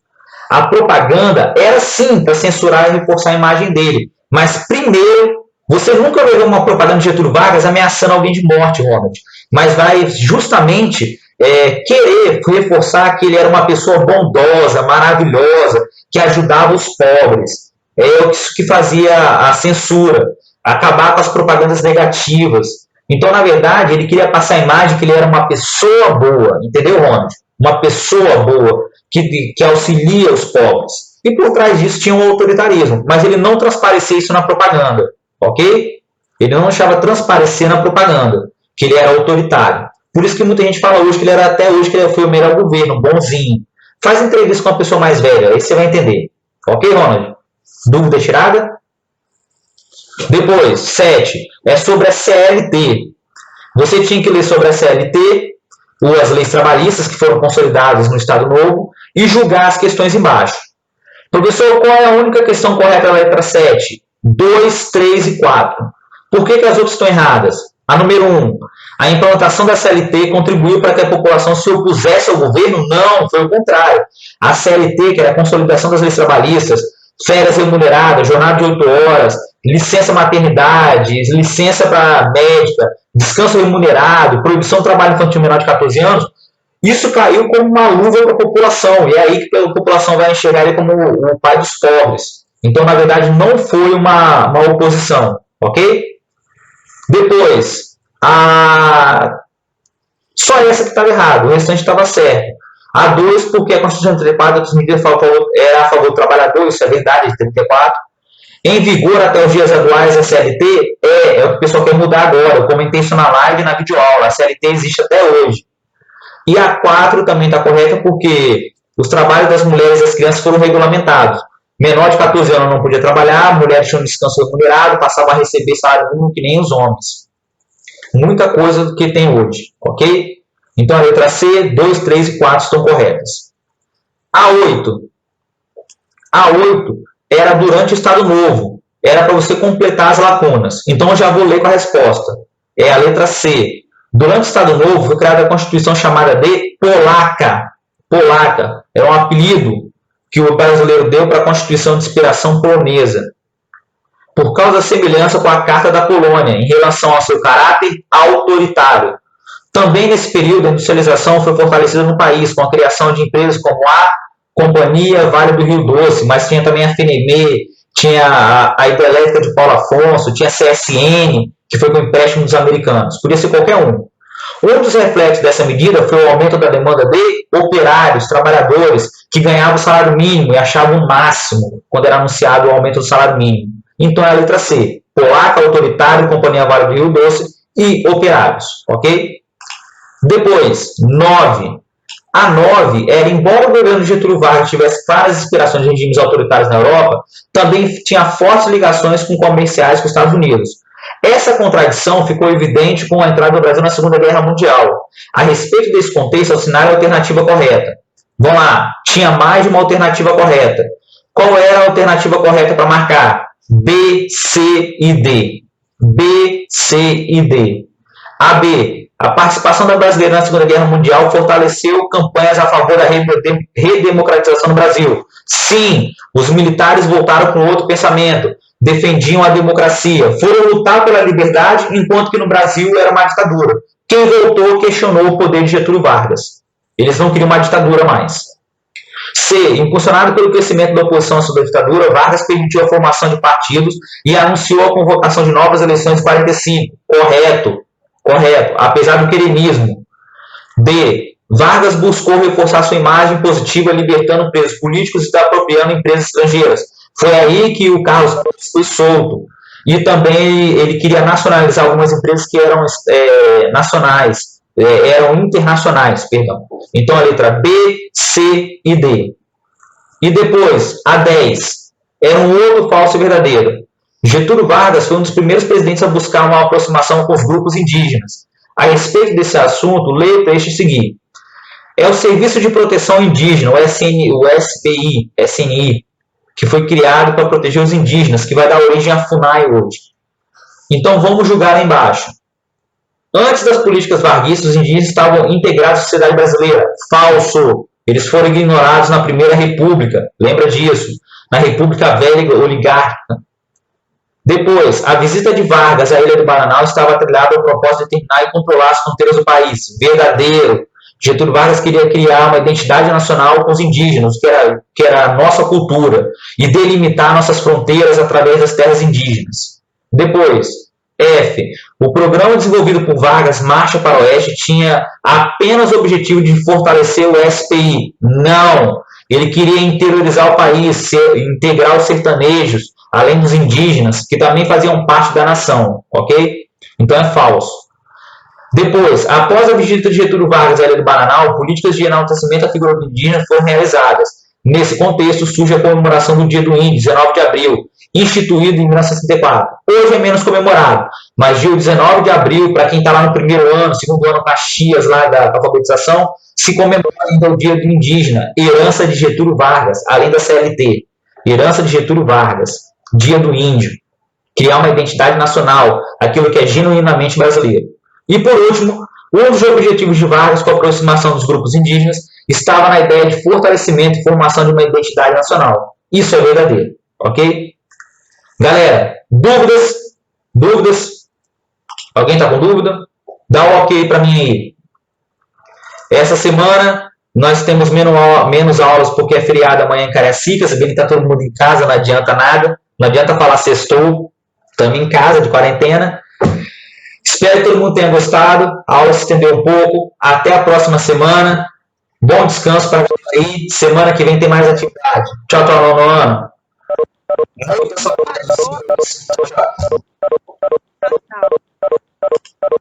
A propaganda era sim para censurar e reforçar a imagem dele. Mas primeiro, você nunca vai ver uma propaganda de Getúlio Vargas ameaçando alguém de morte, Ronald. Mas vai justamente querer reforçar que ele era uma pessoa bondosa, maravilhosa, que ajudava os pobres. É isso que fazia a censura, acabar com as propagandas negativas. Então, na verdade, ele queria passar a imagem que ele era uma pessoa boa, entendeu, Ronald? Uma pessoa boa, que auxilia os pobres. E por trás disso tinha um autoritarismo, mas ele não transparecia isso na propaganda, ok? Ele não deixava transparecer na propaganda, que ele era autoritário. Por isso que muita gente fala hoje que ele era até hoje que ele foi o melhor governo, bonzinho. Faz entrevista com uma pessoa mais velha, aí você vai entender. Ok, Ronald? Dúvida tirada? Depois, 7. É sobre a CLT. Você tinha que ler sobre a CLT, as leis trabalhistas que foram consolidadas no Estado Novo, e julgar as questões embaixo. Professor, qual é a única questão correta da letra 7? 2, 3 e 4. Por que as outras estão erradas? A número 1. A implantação da CLT contribuiu para que a população se opusesse ao governo? Não, foi o contrário. A CLT, que era a consolidação das leis trabalhistas, férias remuneradas, jornada de 8 horas, licença maternidade, licença para médica, descanso remunerado, proibição do trabalho infantil menor de 14 anos, isso caiu como uma luva para a população. E é aí que a população vai enxergar ele como o pai dos pobres. Então, na verdade, não foi uma oposição. Ok? Depois, só essa que estava errada, o restante estava certo. A 2, porque a Constituição de 34 das medidas era a favor do trabalhador, isso é verdade, de 34. Em vigor até os dias atuais, a CLT é o que o pessoal quer mudar agora. Eu comentei isso na live e na videoaula. A CLT existe até hoje. E a 4 também está correta porque os trabalhos das mulheres e das crianças foram regulamentados. Menor de 14 anos não podia trabalhar, mulheres tinham descanso remunerado, passavam a receber salário mínimo que nem os homens. Muita coisa do que tem hoje, ok? Então a letra C, 2, 3 e 4 estão corretas. A 8 era durante o Estado Novo. Era para você completar as lacunas. Então eu já vou ler com a resposta. É a letra C. Durante o Estado Novo foi criada a Constituição chamada de Polaca. Polaca é um apelido que o brasileiro deu para a Constituição de inspiração polonesa, por causa da semelhança com a Carta da Polônia, em relação ao seu caráter autoritário. Também nesse período, a industrialização foi fortalecida no país, com a criação de empresas como a Companhia Vale do Rio Doce, mas tinha também a FNME, tinha a Hidrelétrica de Paulo Afonso, tinha a CSN, que foi com empréstimo dos americanos. Podia ser qualquer um. Um dos reflexos dessa medida foi o aumento da demanda de operários, trabalhadores, que ganhavam o salário mínimo e achavam o máximo quando era anunciado o aumento do salário mínimo. Então é a letra C. Polaca, autoritário, Companhia Vale do Rio Doce e operários. Ok? Depois, 9. A 9 era, embora o governo de Getúlio Vargas tivesse claras inspirações de regimes autoritários na Europa, também tinha fortes ligações com comerciais com os Estados Unidos. Essa contradição ficou evidente com a entrada do Brasil na Segunda Guerra Mundial. A respeito desse contexto, assinale a alternativa correta. Vamos lá, tinha mais de uma alternativa correta. Qual era a alternativa correta para marcar? B, C e D. B, C e D. A, B. A participação da brasileira na Segunda Guerra Mundial fortaleceu campanhas a favor da redemocratização no Brasil. Sim, os militares voltaram com outro pensamento. defendiam a democracia, foram lutar pela liberdade, enquanto que no Brasil era uma ditadura. Quem voltou questionou o poder de Getúlio Vargas. Eles não queriam uma ditadura mais. C. Impulsionado pelo crescimento da oposição sobre a ditadura, Vargas permitiu a formação de partidos e anunciou a convocação de novas eleições em 45. Correto, apesar do queremismo. D. Vargas buscou reforçar sua imagem positiva, libertando presos políticos e se apropriando empresas estrangeiras. Foi aí que o Carlos foi solto. E também ele queria nacionalizar algumas empresas que eram nacionais, eram internacionais, perdão. Então a letra B, C e D. E depois, a 10. Era um outro falso e verdadeiro. Getúlio Vargas foi um dos primeiros presidentes a buscar uma aproximação com os grupos indígenas. A respeito desse assunto, leia o trecho a seguir. É o Serviço de Proteção Indígena, o SNI, que foi criado para proteger os indígenas, que vai dar origem à FUNAI hoje. Então vamos julgar lá embaixo. Antes das políticas varguistas, os indígenas estavam integrados à sociedade brasileira. Falso! Eles foram ignorados na Primeira República. Lembra disso? Na República Velha Oligárquica. Depois, a visita de Vargas à Ilha do Bananal estava atrelada ao propósito de determinar e controlar as fronteiras do país. Verdadeiro. Getúlio Vargas queria criar uma identidade nacional com os indígenas, que era a nossa cultura, e delimitar nossas fronteiras através das terras indígenas. Depois, F. O programa desenvolvido por Vargas, Marcha para o Oeste, tinha apenas o objetivo de fortalecer o SPI. Não! Ele queria interiorizar o país, integrar os sertanejos, além dos indígenas, que também faziam parte da nação, ok? Então é falso. Depois, após a visita de Getúlio Vargas à Ilha do Bananal, políticas de enaltecimento à figura indígena foram realizadas. Nesse contexto, surge a comemoração do Dia do Índio, 19 de abril, instituído em 1964. Hoje é menos comemorado, mas dia 19 de abril, para quem está lá no primeiro ano, segundo ano Caxias, lá da alfabetização, se comemora ainda o Dia do Indígena, herança de Getúlio Vargas, além da CLT. Herança de Getúlio Vargas, Dia do Índio. Criar uma identidade nacional, aquilo que é genuinamente brasileiro. E por último, um dos objetivos de Vargas com a aproximação dos grupos indígenas estava na ideia de fortalecimento e formação de uma identidade nacional. Isso é verdadeiro, ok? Galera, dúvidas? Dúvidas? Alguém está com dúvida? Dá um ok para mim aí. Essa semana nós temos menos aulas porque é feriado amanhã em Cariacica, se bem que está todo mundo em casa, não adianta nada. Não adianta falar sextou, estamos em casa de quarentena. Espero que todo mundo tenha gostado. A aula se estendeu um pouco. Até a próxima semana. Bom descanso para vocês aí. Semana que vem tem mais atividade. Tchau, tchau, nono ano. Tchau.